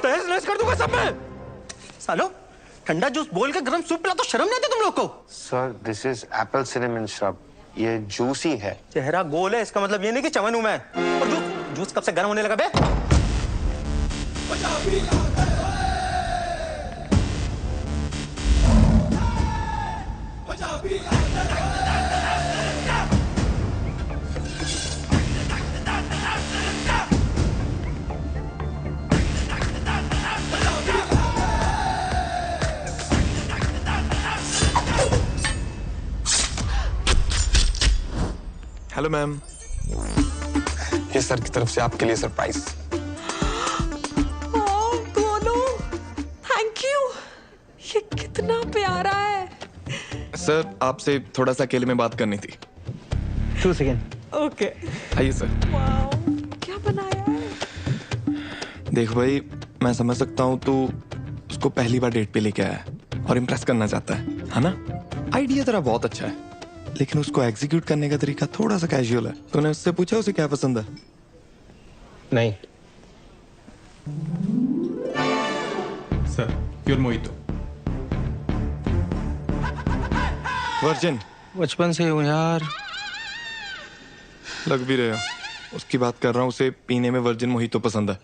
तहस नहस कर दूंगा सब में। सालो ठंडा जूस बोल के गरम सूप पिला तो शर्म नहीं आती तुम लोग को?
Sir this is Apple cinnamon shrub, ये जूसी है।
चेहरा गोल है, इसका मतलब ये नहीं कि चमन हूं मैं। और जूस कब से गर्म होने लगा बे?
हेलो मैम,
ये सर की तरफ से आपके लिए सरप्राइज।
दोनों थैंक यू। ये कितना प्यारा है।
सर आपसे थोड़ा सा अकेले में बात करनी थी।
2 सेकेंड।
ओके
आइए सर।
क्या बनाया है?
देख भाई, मैं समझ सकता हूँ तू उसको पहली बार डेट पे लेके आया है और इम्प्रेस करना चाहता है ना? आइडिया तेरा बहुत अच्छा है, लेकिन उसको एग्जीक्यूट करने का तरीका थोड़ा सा कैजुअल है। तूने उससे पूछा उसे क्या पसंद है?
नहीं
सर, प्योर मोहितो। वर्जिन।
बचपन से हूँ यार।
लग भी रहे हो। उसकी बात कर रहा हूँ, उसे पीने में वर्जिन मोहितो पसंद है।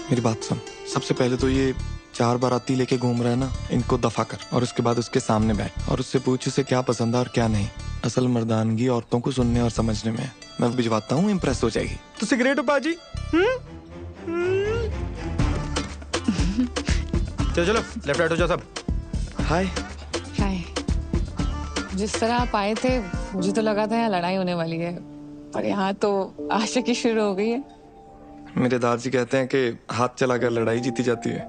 मेरी बात सुन, सबसे पहले तो ये 4 बाराती लेके घूम रहा है ना, इनको दफा कर और उसके बाद उसके सामने बैठ और उससे पूछ उसे क्या पसंद है और क्या नहीं। असल मर्दानगी औरतों को सुनने और समझने में। मैं भिजवाता हूँ, इम्प्रेस हो जाएगी।
तो सिगरेट हो पाजी? चलो लेफ्ट राइट हो जाओ सब।
हाय।
हाय। जिस तरह आप आए थे मुझे तो लगा था यहाँ लड़ाई होने वाली है, पर यहाँ तो आशिकी शुरू हो गई है।
मेरे दादाजी कहते हैं कि हाथ चलाकर लड़ाई जीती जाती है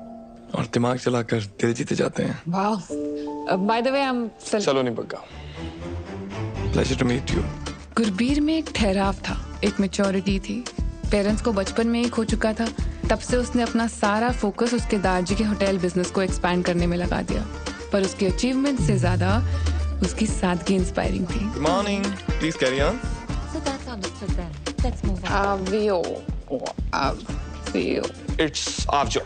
और दिमाग चलाकर दिल जीते जाते हैं।
वाह। बाय द वे हम
Saloni Bagga. Pleasure to meet you.
Gurbir में एक ठहराव था, एक मैच्योरिटी थी। पेरेंट्स को बचपन में ही खो चुका था, तब से उसने अपना सारा फोकस उसके दादाजी के होटल बिजनेस को एक्सपैंड करने में लगा दिया। पर उसकी अचीवमेंट से ज्यादा उसकी सादगी इंस्पायरिंग थी।
Good morning. Please carry on.
So that's understood then. Let's move on.
Avio.
It's Avjo.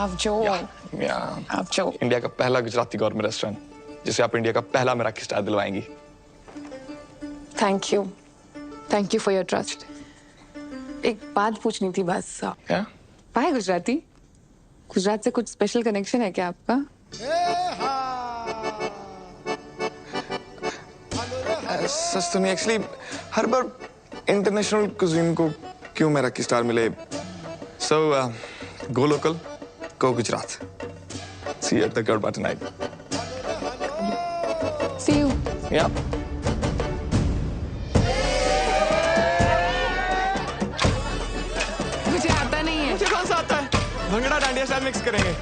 Avjo.
Yeah.
Avjo.
India का पहला गुजराती गौरमेंट रेस्टोरेंट जिसे आप इंडिया का पहला मेराकी स्टार दिलवाएंगी।
Thank you for your trust. एक बात पूछनी थी बस।
क्या?
पाए गुजराती? गुजरात से कुछ स्पेशल कनेक्शन है क्या आपका?
सच तो नहीं, एक्चुअली हर बार इंटरनेशनल कुजीन को क्यों मेराकी स्टार मिले। So go local, go Gujarat. See you at the Garba tonight.
See you.
Yeah.
मुझे आता नहीं है।
मुझे कौन सा आता है? भंगड़ा डांडिया स्टाइल मिक्स करेंगे।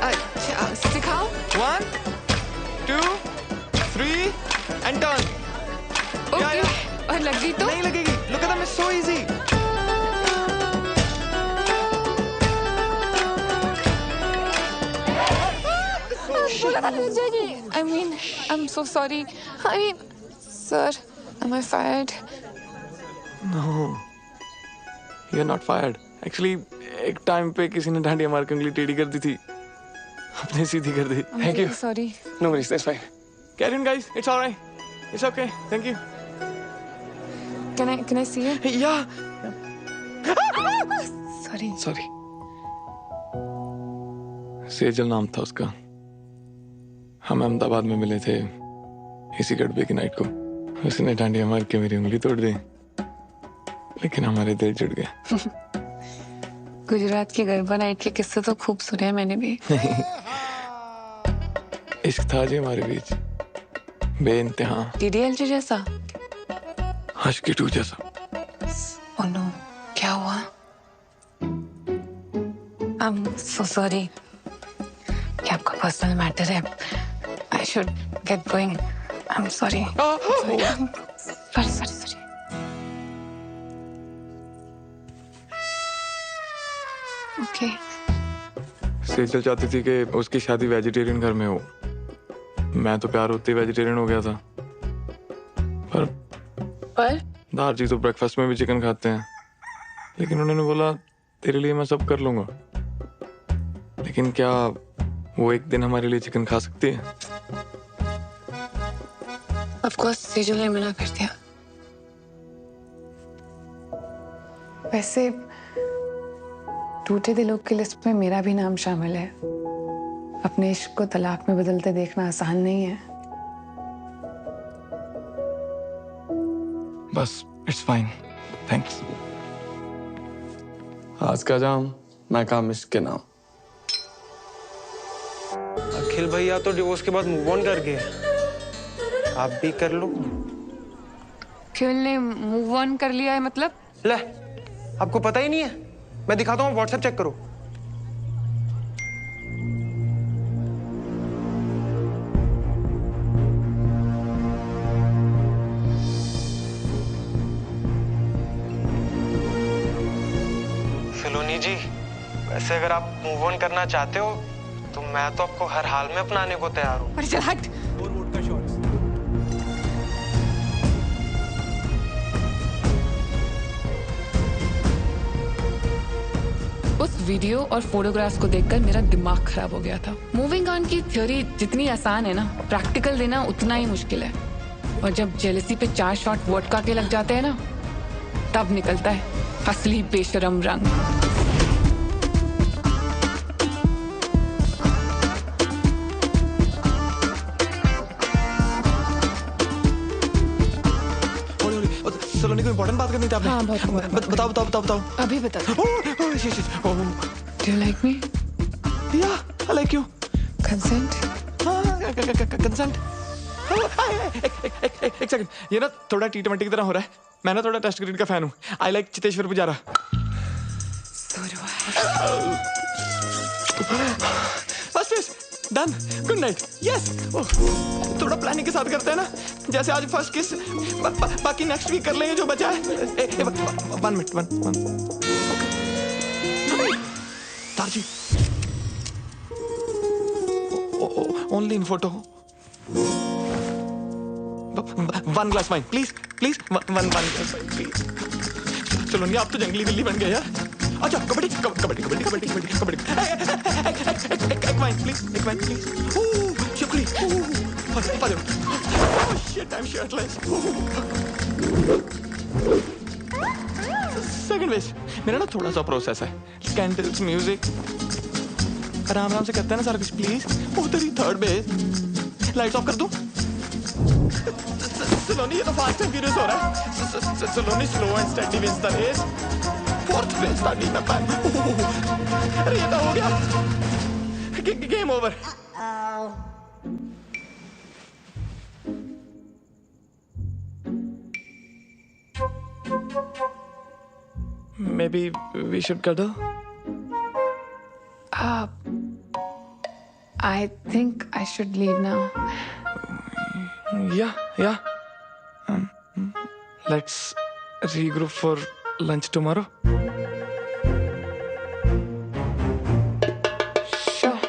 अच्छा, सिखाओ।
1, 2, 3 and turn.
ओके। और लगी तो?
नहीं लगेगी। Look at them, it's so easy.
I mean, I'm so sorry. I mean, sir, am I fired?
No, you're not fired. Actually, एक टाइम पे किसी ने डांडिया मार के उंगली टेढ़ी कर दी थी, अपने सीधी कर दी।
I'm
Thank you.
really sorry.
No worries, that's fine. Carry on, guys. It's all right. It's okay. Thank you.
Can I see it?
Yeah.
Sorry.
Sorry. Sejal नाम था उसका। हम अहमदाबाद में मिले थे इसी गड़बे की नाइट को। उसने डांडिया मार के मेरी उंगली तोड़ दी, लेकिन हमारे दिल जुड़ गए।
गुजरात की गरबा नाइट के किस्से तो खूब सुने हैं मैंने भी।
इश्क था जी हमारे बीच, बेइंतहा।
DDLJ जैसा?
आशिकी 2 जैसा।
Oh no, क्या हुआ? I'm so sorry. क्या आपका पर्सनल मैटर है? I should get going. I'm sorry. Sorry. Okay.
Sejal चाहती थी कि उसकी शादी वेजिटेरियन घर में हो। मैं तो प्यार होते ही वेजिटेरियन हो गया था। पर दादाजी तो ब्रेकफास्ट में भी चिकन खाते हैं, लेकिन उन्होंने बोला तेरे लिए मैं सब कर लूंगा। लेकिन क्या वो एक दिन हमारे लिए चिकन खा सकती है?
Of course, सेजल ने मना कर दिया। वैसे टूटे दिलों की लिस्ट में मेरा भी नाम शामिल है। अपने इश्क को तलाक में बदलते देखना आसान नहीं है।
बस इट्स फाइन, थैंक्स। आज का जाम मैं काम इश्क के नाम।
अखिल भैया तो डिवोर्स के बाद मूव ऑन कर गए, आप भी कर लो।
अखिल ने मूव ऑन कर लिया है मतलब?
ले, आपको पता ही नहीं है? मैं दिखाता हूँ, व्हाट्सएप चेक करो। सलोनी जी, वैसे अगर आप मूव ऑन करना चाहते हो तो मैं तो आपको हर हाल में अपनाने को तैयार हूँ।
अरे चल हट। उस वीडियो और फोटोग्राफ्स को देखकर मेरा दिमाग खराब हो गया था। मूविंग ऑन की थ्योरी जितनी आसान है ना, प्रैक्टिकल देना उतना ही मुश्किल है। और जब जेलसी पे 4 शॉट वोडका के लग जाते हैं ना, तब निकलता है असली बेशरम रंग।
सलोनी को इम्पोर्टेंट बात करनी थी आपने।
हाँ, बहुत
बताओ।
अभी बता। Do you like me?
Yeah, I like you.
Consent?
हाँ, consent. एक सेकंड, ये ना थोड़ा T20 की तरह हो रहा है। मैं ना थोड़ा टेस्ट क्रिकेट का फैन हूँ। I like Cheteshwar Pujara. बस डन, गुड नाइट। यस, थोड़ा प्लानिंग के साथ करते हैं ना, जैसे आज फर्स्ट किस, बाकी नेक्स्ट वीक कर लेंगे जो बचा है। 1 मिनट, 1 तारजी, only in photo. 1 glass wine please, please 1 glass wine please. चलो नहीं, आप तो जंगली बिल्ली बन गए यार। अच्छा, कबड्डी कबड्डी कबड्डी कबड्डी कबड्डी कबड्डी। एक वाइन प्लीज, एक वाइन प्लीज। चुकली, shit, I am shirtless. Second base मेरा ना थोड़ा सा प्रोसेस है। कैंडल्स, म्यूजिक, आराम से करते हैं ना सारा कुछ प्लीज। तेरी थर्ड बेस, लाइट्स ऑफ कर दूं? सलोनी, ये तो फास्ट एंड फ्यूरियस हो रहा है। Saloni, slow and steady wins the race. Fourth race starting में पैन। अरे ये तो हो गया, game over. Maybe we should cuddle?
I think I should leave now.
Yeah. Let's regroup for lunch tomorrow.
Sure.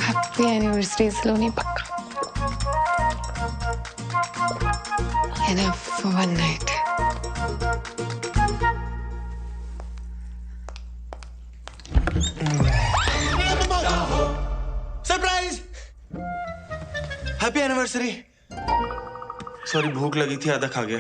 Happy anniversary, Saloni, pakka. Enough for one night.
Surprise! Happy anniversary. Sorry, भूख लगी थी, आधा खा गया।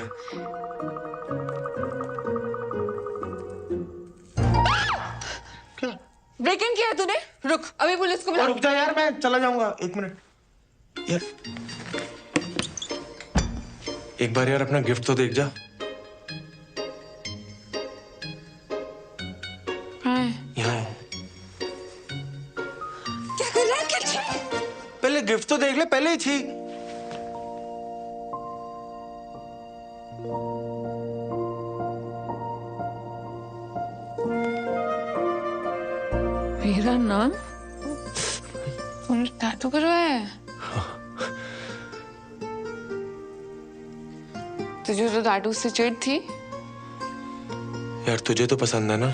Break in किया है तूने? रुक, अभी पुलिस को बुला।
रुक जा यार, मैं चला जाऊंगा। 1 मिनट यार, एक बार यार अपना गिफ्ट तो देख जा। यहाँ है।
क्या कर रहा है? क्या छी?
पहले गिफ्ट तो देख ले, पहले ही छी।
मेरा नाम? तूने टैटू करवाया है? तुझे तो टैटू से चिढ़ थी।
यार तुझे तो पसंद है ना?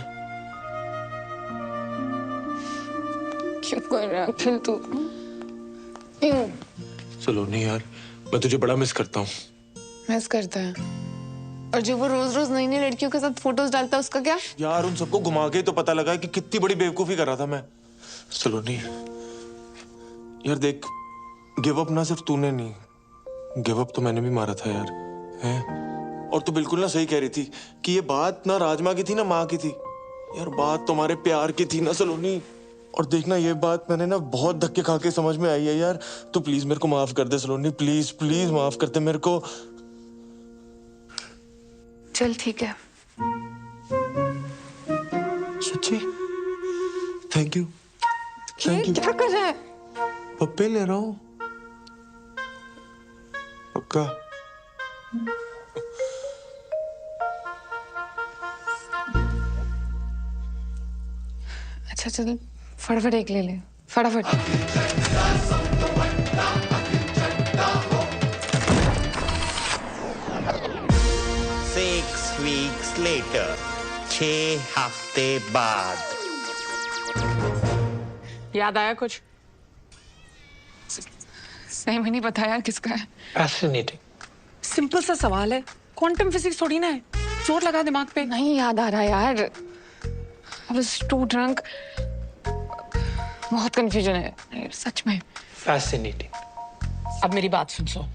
क्यों कर रहा है अखिल तू?
सलोनी यार, मैं तुझे बड़ा मिस करता हूँ।
मिस करता है? और जो वो रोज रोज नई नई लड़कियों के साथ फोटोज डालता है, उसका क्या?
यार उन सबको घुमा के तो पता लगा कि कितनी बड़ी बेवकूफी कर रहा था मैं। सलोनी यार देख, गिव अप ना सिर्फ तूने नहीं, गिव अप तो मैंने भी मारा था यार, है? और तू बिल्कुल ना सही कह रही थी कि ये बात ना राजमा की थी ना माँ की थी। यार बात तुम्हारे प्यार की थी ना सलोनी। और देखना, ये बात मैंने ना बहुत धक्के खा के समझ में आई है यार। तू प्लीज मेरे को माफ कर दे सलोनी, प्लीज प्लीज माफ कर दे मेरे को।
चल ठीक है।
सच्ची? Thank you. Thank you.
क्या कर रहा है?
पप्पे ले रहा हूँ, पक्का।
अच्छा चल, फटाफट एक ले ले, फटाफट।
6 weeks later, 6 हफ्ते बाद।
याद आया कुछ?
सही में नहीं पता यार किसका है।
फैसिनेटिंग। सिंपल सा सवाल है, क्वांटम फिजिक्स थोड़ी ना है। चोट लगा दिमाग पे।
नहीं याद आ रहा यार। I was too drunk. बहुत कंफ्यूजन है सच में।
फैसिनेटिंग। अब मेरी बात सुन।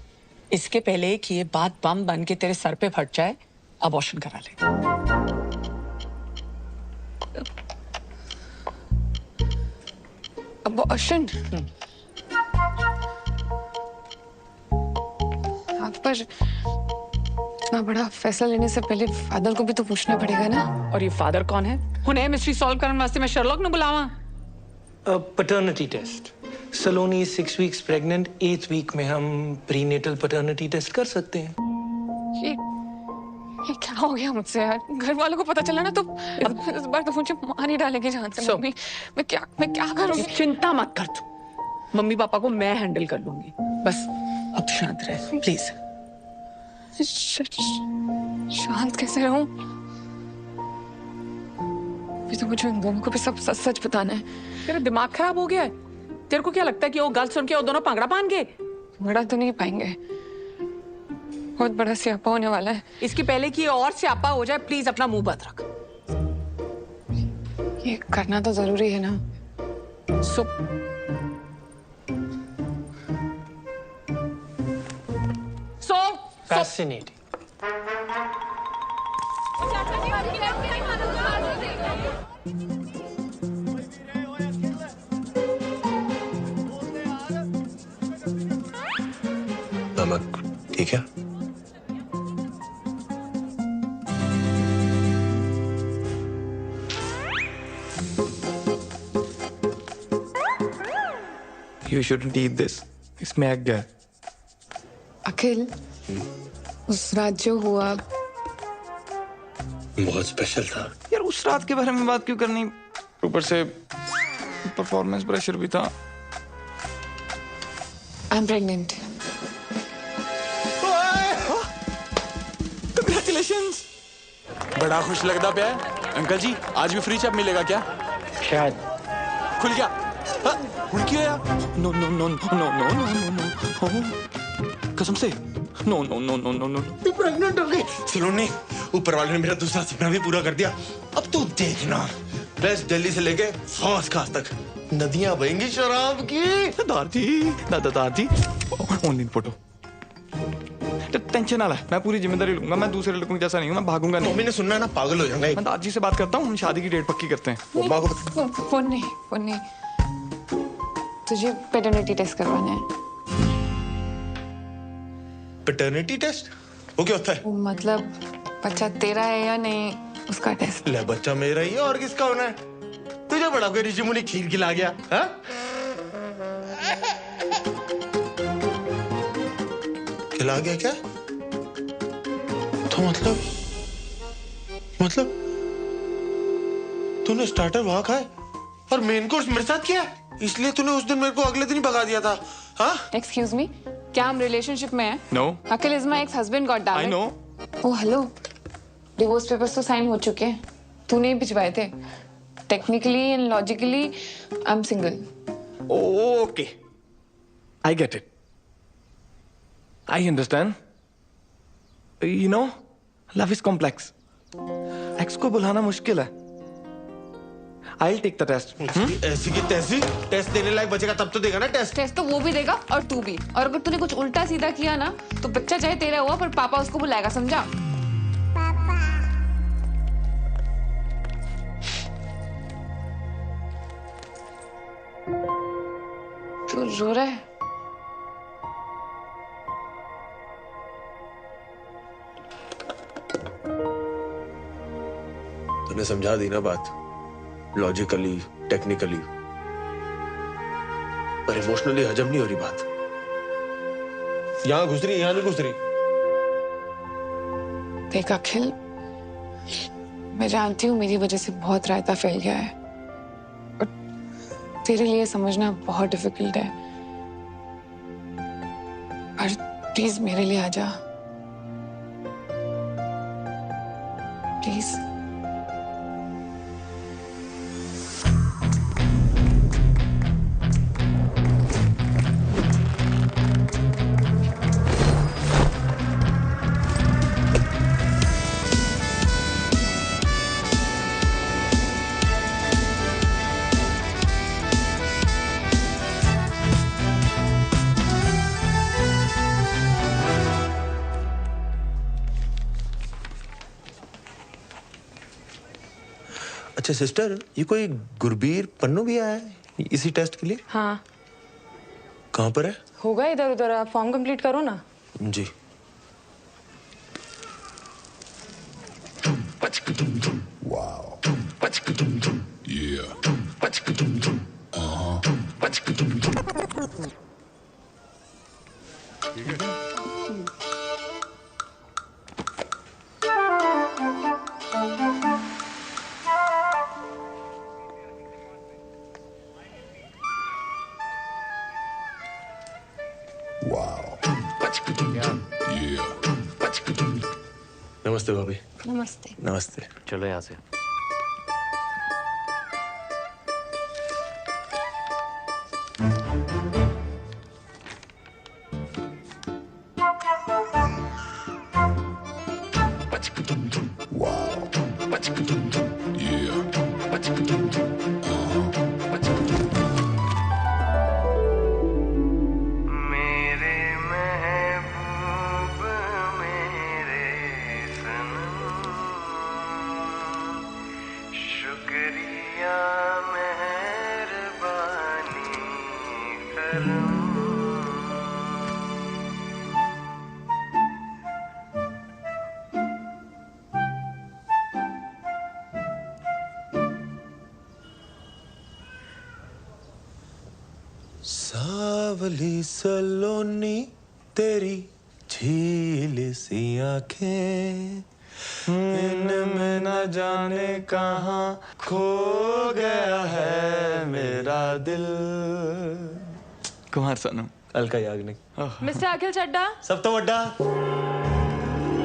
इसके पहले कि ये बात बम बन के तेरे सर पे फट जाए, अबॉर्शन करा ले।
अबॉर्शन? पर इतना बड़ा फैसला लेने से पहले फादर को भी तो पूछना पड़ेगा ना।
और ये फादर कौन है? हुने मिस्ट्री सॉल्व करने वास्ते मैं शर्लॉक ने बुलावा।
Paternity test. Saloni 6 weeks pregnant, 8th week में हम प्रीनेटल पैटर्निटी टेस्ट कर सकते हैं।
ये क्या हो गया मुझसे यार? घर वालों को पता चला ना तो इस बार तो मुझे मार ही डालेंगे जान से। मम्मी मैं क्या करूंगी?
चिंता मत कर तू, मम्मी पापा को मैं हैंडल कर लूंगी। बस अब शांत रह प्लीज।
शांत कैसे रहूं? अभी तो मुझे उन दोनों को भी सब सच सच बताना है।
तेरा दिमाग खराब हो गया है? तेरे को क्या लगता है कि वो गल सुन के वो दोनों पांगड़ा बांध गए?
बड़ा तो नहीं पाएंगे, बहुत बड़ा स्यापा होने वाला है।
इसके पहले कि ये और स्यापा हो जाए, प्लीज अपना मुंह बंद रख।
ये करना तो जरूरी है ना।
Fascinating.
नमक ठीक है?
You shouldn't eat this. इसमें एग है।
अखिल, उस रात जो हुआ
बहुत स्पेशल था
यार। उस रात के बारे में बात क्यों करनी? ऊपर से परफॉर्मेंस प्रेशर भी था।
I am pregnant.
Congratulations!
बड़ा खुश लगता पे है। अंकल जी आज भी फ्री चैप मिलेगा क्या?
शायद।
खुल गया। खुल गया?
No no no no no no no no no, कसम से no no no no no no.
तू प्रेग्नेंट हो गई। सलोनी, ऊपर वाले ने मेरा दूसरा सपना भी पूरा कर दिया। अब तू देखना, वेस्ट दिल्ली से लेके फौज खास तक नदियां बहेंगी शराब की।
दादी ऑनलाइन फोटो। टेंशन ना ले, मैं पूरी जिम्मेदारी लूंगा। मैं दूसरे लड़कों जैसा नहीं हूँ, मैं भागूंगा नहीं।
मम्मी ने सुनना है ना, पागल हो जाऊंगा।
मैं दादी से बात करता हूँ, हम शादी की डेट पक्की करते हैं।
फोन नहीं, तुझे पैटर्निटी टेस्ट करवाना है।
Paternity test? वो क्या होता है?
मतलब बच्चा तेरा है या नहीं उसका टेस्ट।
ले, बच्चा मेरा ही है और किसका होना है? तुझे बड़ा कोई ऋषि मुनि खीर खिला गया? हाँ? खिला गया क्या? तो मतलब तूने स्टार्टर वहां खाए और मेन कोर्स मेरे साथ किया, इसलिए तूने उस दिन मेरे को अगले दिन ही भगा दिया था। हाँ?
एक्सक्यूज मी, क्या हम रिलेशनशिप में हैं?
No.
Akhil is my ex husband, god damn it.
I know.
Oh hello, divorce papers तो साइन हो चुके हैं, तूने ही भिजवाए थे। Technically and logically I am single.
Okay, I get it, I understand. You know, love is complex. Ex को बुलाना मुश्किल है। I'll take the test.
ऐसी की तैसी टेस्ट देने लायक बचेगा तब तो देगा ना टेस्ट।
टेस्ट तो वो भी देगा और तू भी। और अगर तूने कुछ उल्टा सीधा किया ना तो बच्चा चाहे तेरा हुआ पर पापा उसको बुलाएगा, समझा? तू रो रहा है?
तूने समझा दी ना बात, लॉजिकली टेक्निकली, पर इमोशनली हजम नहीं हो रही बात। यहां घुस रही, यहां नहीं घुस रही।
देख अखिल, मैं जानती हूँ मेरी वजह से बहुत रायता फैल गया है और तेरे लिए समझना बहुत डिफिकल्ट है, पर प्लीज मेरे लिए आ जा, प्लीज।
अच्छा सिस्टर, ये कोई गुरबीर पन्नू भी आया है इसी टेस्ट के लिए?
हाँ।
कहाँ पर है?
होगा इधर उधर, आप फॉर्म कंप्लीट करो ना।
जी।
Wow. Yeah. Wow. Yeah.
नमस्ते भाभी।
नमस्ते।
नमस्ते।
चलो यहाँ से।
Wow. Yeah.
मेरे महबूब मेरे सनम, शुक्रिया मेहरबानी करम।
सावली सलोनी तेरी झील सी आंखें, इनमें न जाने कहाँ खो गया है मेरा दिल।
कुमार सानू।
अलका याग्निक।
मिस्टर अखिल चड्डा,
सब तो वड्डा।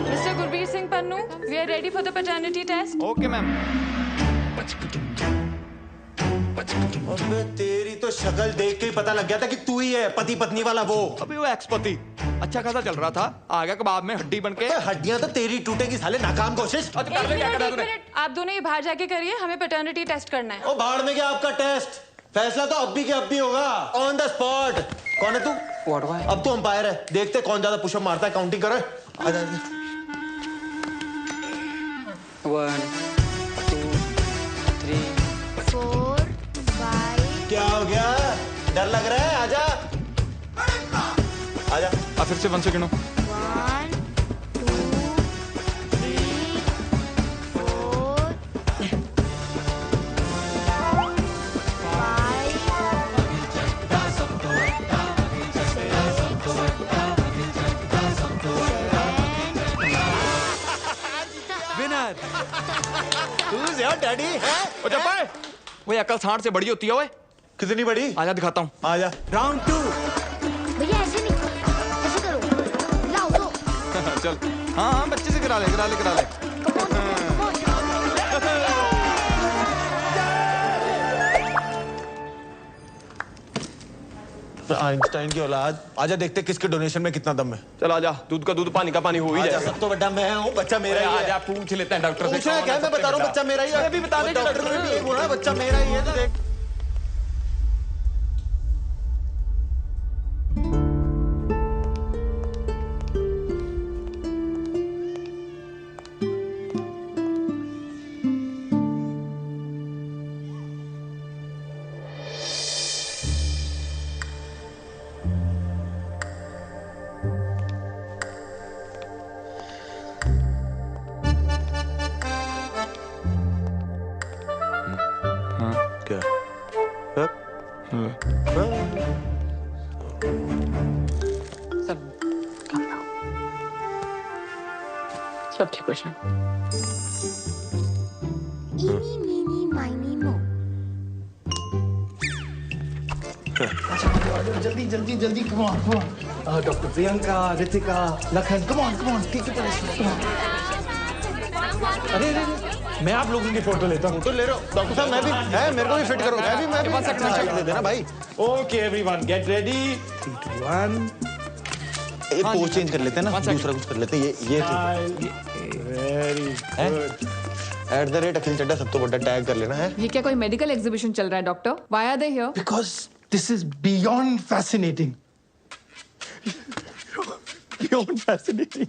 Mister Gurbir Singh Pannu, we are ready for the paternity test.
Okay ma'am.
अबे तेरी तो शक्ल देख के ही पता लग गया था कि तू ही है पति पत्नी वाला वो।
अभी वो एक्स पति अच्छा खासा चल रहा था, आ गया कबाब में हड्डी बन के।
हड्डियां तो तेरी टूटेगी साले, नाकाम कोशिश।
एक मिनट, आप दोनों ये बाहर जाके करिए, हमें पैटर्निटी टेस्ट करना है।
ओ बाहर में क्या आपका टेस्ट? फैसला तो अब भी के अब भी होगा, ऑन द स्पॉट। कौन है तू? अब तो अंपायर है, देखते कौन ज्यादा पुशअप मारता है, काउंटिंग करे। आ जा।
1 2 3
4 5।
क्या हो गया? डर लग रहा है? आजा आजा।
फिर से 1 second.
1 2 3 4
winner.
Who's your daddy है?
ओ चप्पा, वो अकल सांड से बड़ी होती है। ओए
कितनी बड़ी?
आजा दिखाता हूँ।
आजा।
राउंड 2।
भैया ऐसे नहीं, ऐसे करो, लाओ दो।
चल। हाँ बच्चे से करा ले।
आइंस्टाइन की औलाद। आजा देखते किसके डोनेशन में कितना दम है।
चल आजा, दूध का दूध पानी का पानी हो ही जाएगा।
सब तो बड़ा मैं हूँ, बच्चा मेरा ही है।
आजा पूछ लेते हैं डॉक्टर से।
पूछना क्या? मैं बता रहा हूँ बच्चा मेरा ही है।
अभी बता दे
डॉक्टर ने भी यही बोला, बच्चा मेरा ही है। तो देख
सब ठीक हो जाए।
इनी मीनी माइनी मो।
जल्दी come on। Doctor Priyanka, Ritika, Lakhan, come on, ठीक है। अरे मैं आप लोगों की फोटो लेता हूँ।
तो ले रहे हो डॉक्टर साहब? मैं भी है, मेरे को भी फिट करो। मैं भी सेकंड दे देना भाई।
Okay everyone get ready. 3 2 1।
एक पोज चेंज कर लेते हैं ना, दूसरा कुछ कर लेते हैं। ये
वेरी गुड।
@ अखिल चड्डा सब तो बड़ा टैग कर लेना है।
ये क्या कोई मेडिकल एग्जीबिशन चल रहा है doctor? Why are they here?
Because this is beyond fascinating. Beyond fascinating.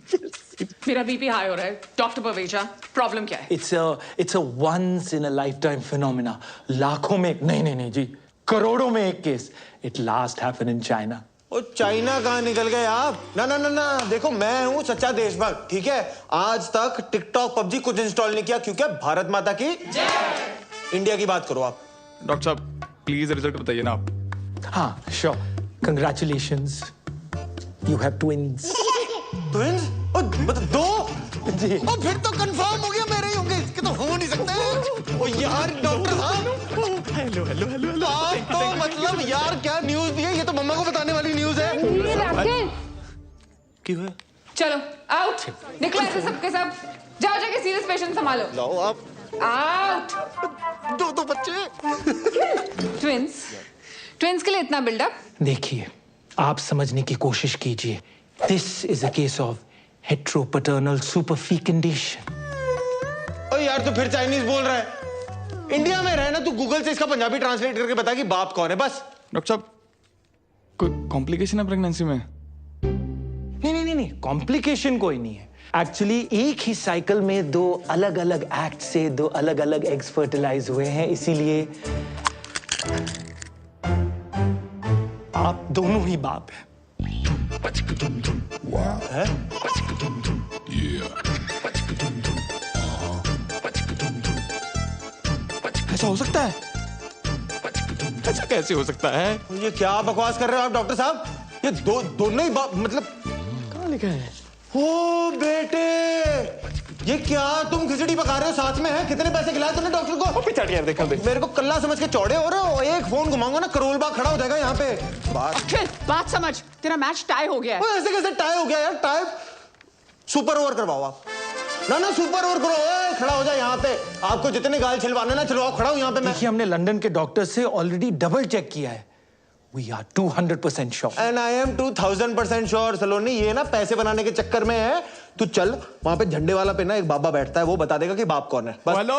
मेरा बीपी हाई हो रहा है। डॉक्टर पवेजा, प्रॉब्लम क्या है?
It's a once in a lifetime phenomena. लाखों में एक नहीं जी, करोड़ों में एक case. It last happened in China.
Oh China कहाँ निकल गए आप? ना ना ना ना, देखो मैं हूँ सच्चा देशभक्त, ठीक है? आज तक टिकटॉक पबजी कुछ इंस्टॉल नहीं किया क्योंकि भारत माता की जय। इंडिया की बात करो आप।
डॉक्टर साहब प्लीज रिजल्ट बताइए ना आप।
हाँ sure, congratulations, you have twins.
Twins? दो? जी। और फिर तो कंफर्म हो गया मेरे ही होंगे, इसके तो हो नहीं सकते। ओ यार डॉक्टर साहब, हेलो हेलो हेलो हेलो। आप तो मतलब यार क्या न्यूज़ दी है, ये तो मम्मा को बताने वाली न्यूज़ है। क्यों है?
चलो आउट, निकलो ऐसे सबके सब, जाओ जाके सीरियस पेशेंट संभालो।
लाओ आप।
आउट।
दो बच्चे।
ट्विंस, ट्विंस के लिए इतना बिल्डअप?
देखिए, आप समझने की कोशिश कीजिए। This is a case of heteropaternal superfecundation.
ओ यार तो फिर चाइनीज बोल रहा है। इंडिया में रहे ना, तू गूगल से इसका पंजाबी ट्रांसलेट करके बता कि बाप कौन है बस।
डॉक्टर साहब कोई कॉम्प्लिकेशन है प्रेगनेंसी में?
नहीं, कॉम्प्लिकेशन कोई नहीं है। एक्चुअली एक ही साइकिल में दो अलग अलग एक्ट से दो अलग अलग एग्स फर्टिलाइज हुए हैं, इसीलिए आप दोनों ही बाप हैं।
है?
ऐसा हो सकता है? ऐसा कैसे हो सकता है?
ये क्या बकवास कर रहे हो आप डॉक्टर साहब? ये दोनों ही बाप मतलब
कहाँ लिखा है?
ओ बेटे, ये क्या तुम खिचड़ी पका रहे हो साथ में है? कितने पैसे खिलाए तुमने डॉक्टर को?
पिछाड़ी यार देखा
मेरे को कल्ला समझ के चौड़े हो रहे हो। एक फोन घुमाऊंगा ना करोल बाग खड़ा हो जाएगा यहाँ पे।
बात समझ, तेरा मैच टाई हो गया है।
ऐसे कैसे टाई हो गया यार? टाई सुपर ओवर करवाओ आप। ना सुपर ओवर करो, खड़ा हो जाए यहाँ पे। आपको जितने गाल छिलवाने ना छिलवाओ, खड़ा हूँ यहाँ पे मैं।
देखिए, हमने लंदन के डॉक्टर से ऑलरेडी डबल चेक किया है। We are 200% sure.
And I am 2000% sure। सलोनी ये ना पैसे बनाने के चक्कर में है। तू चल वहाँ पे झंडे वाला पे ना एक बाबा बैठता है, वो बता देगा कि बाप कौन है बस।
हेलो,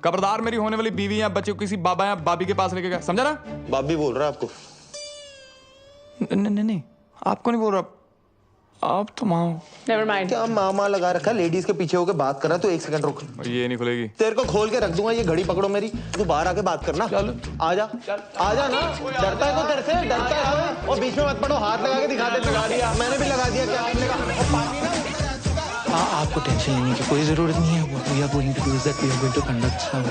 खबरदार मेरी होने वाली बीवी या बच्चे को किसी बाबा या बाबी के पास लेके गया, समझा ना?
बाबी बोल रहा है आपको?
नहीं आपको नहीं बोल रहा, आप तो माँ हो।
Never mind।
क्या मामा लगा रखा है, लेडीज के पीछे होके बात कर रहा है। तो एक सेकंड रुक,
ये नहीं खुलेगी।
तेरे को खोल के रख दूंगा, ये घड़ी पकड़ो मेरी। तू बाहर आके बात करना। चल आजा ना। डरता है तो तेरे से डरता है, और बीच में मत पड़ो, हाथ लगा के दिखा दे। लगा दिया मैंने भी, लगा दिया। क्या करने का? पानी ना।
आपको टेंशन लेने की कोई जरूरत नहीं है। What we are going to do is that we are going to conduct some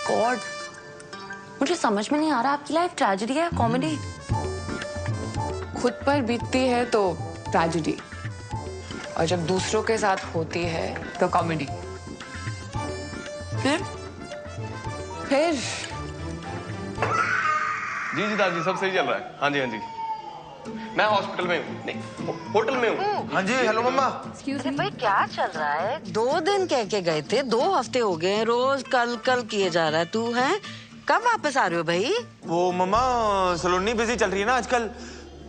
God, मुझे समझ में नहीं आ रहा आपकी लाइफ ट्रेजेडी है कॉमेडी?
खुद पर बीतती है तो ट्रेजेडी, और जब दूसरों के साथ होती है तो कॉमेडी। फिर
जी दादी सब सही चल रहा है। हाँ जी मैं हॉस्पिटल में हूँ, नहीं होटल में हूँ।
हाँ जी हेलो मम्मा।
अरे भाई क्या चल रहा है? 2 दिन कह के गए थे, 2 हफ्ते हो गए, रोज कल किए जा रहा है। तू है कब वापस आ रहे हो भाई?
वो मम्मा सलोनी बिजी चल रही है ना आजकल।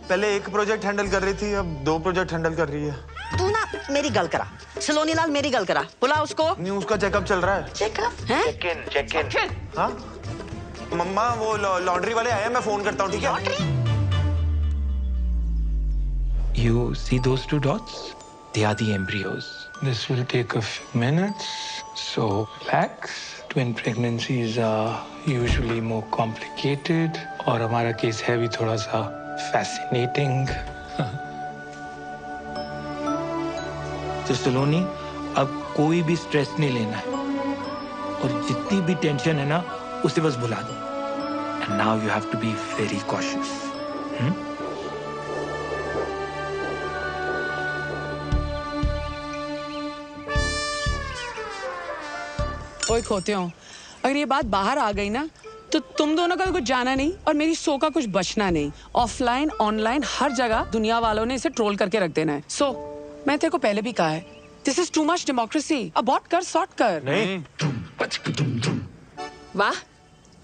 पहले एक प्रोजेक्ट हैंडल कर रही थी, अब 2 प्रोजेक्ट हैंडल कर रही है।
तू ना मेरी गल करा, सलोनी लाल मेरी गल करा, बुला उसको।
नहीं उसका चेकअप चल रहा है।
चेकअप है?
Check in. हाँ मम्मा वो लॉन्ड्री वाले आए हैं, मैं फोन करता हूँ, ठीक है?
You see those 2 dots? They are the embryos. This will take a few minutes, so relax. Twin pregnancies are usually more complicated, और हमारा केस है भी थोड़ा सा fascinating. तो सलोनी, अब कोई भी स्ट्रेस नहीं लेना है, और जितनी भी टेंशन है ना उसे बस भुला दो। And now you have to be very cautious.
ओए खोते हो, अगर ये बात बाहर आ गई ना तो तुम दोनों का कुछ जाना नहीं और मेरी सो का कुछ बचना नहीं। ऑफलाइन ऑनलाइन हर जगह दुनिया वालों ने इसे ट्रोल करके रख देना है। सो मैं तेरे को पहले भी कहा है, this is too much democracy. Abort कर, सॉर्ट कर।
नहीं
वाह,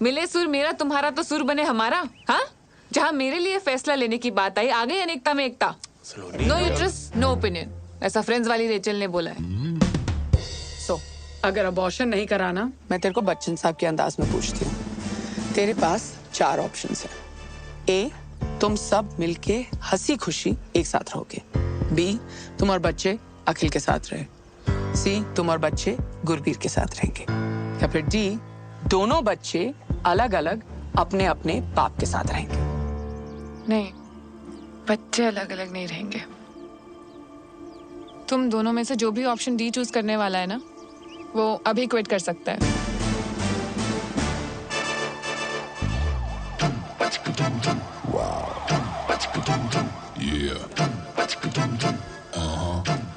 मिले सुर मेरा तुम्हारा तो सुर बने हमारा। हाँ, जहाँ मेरे लिए फैसला लेने की बात आई, आ गई अनेकता में एकता। नो यूट्रस नो ओपिनियन, ऐसा फ्रेंड्स वाली रेचल ने बोला है।
सो अगर अबॉर्शन नहीं कराना, मैं तेरे को बच्चन साहब के अंदाज में पूछती हूँ। तेरे पास 4 ऑप्शंस हैं। ए, तुम सब मिलके हंसी खुशी एक साथ रहोगे। बी, तुम और बच्चे अखिल के साथ रहे। सी, तुम और बच्चे गुरबीर के साथ रहेंगे। या फिर डी, दोनों बच्चे अलग अलग अपने अपने बाप के साथ रहेंगे।
नहीं, बच्चे अलग अलग नहीं रहेंगे। तुम दोनों में से जो भी ऑप्शन डी चूज करने वाला है ना, वो अभी क्विट कर सकता है।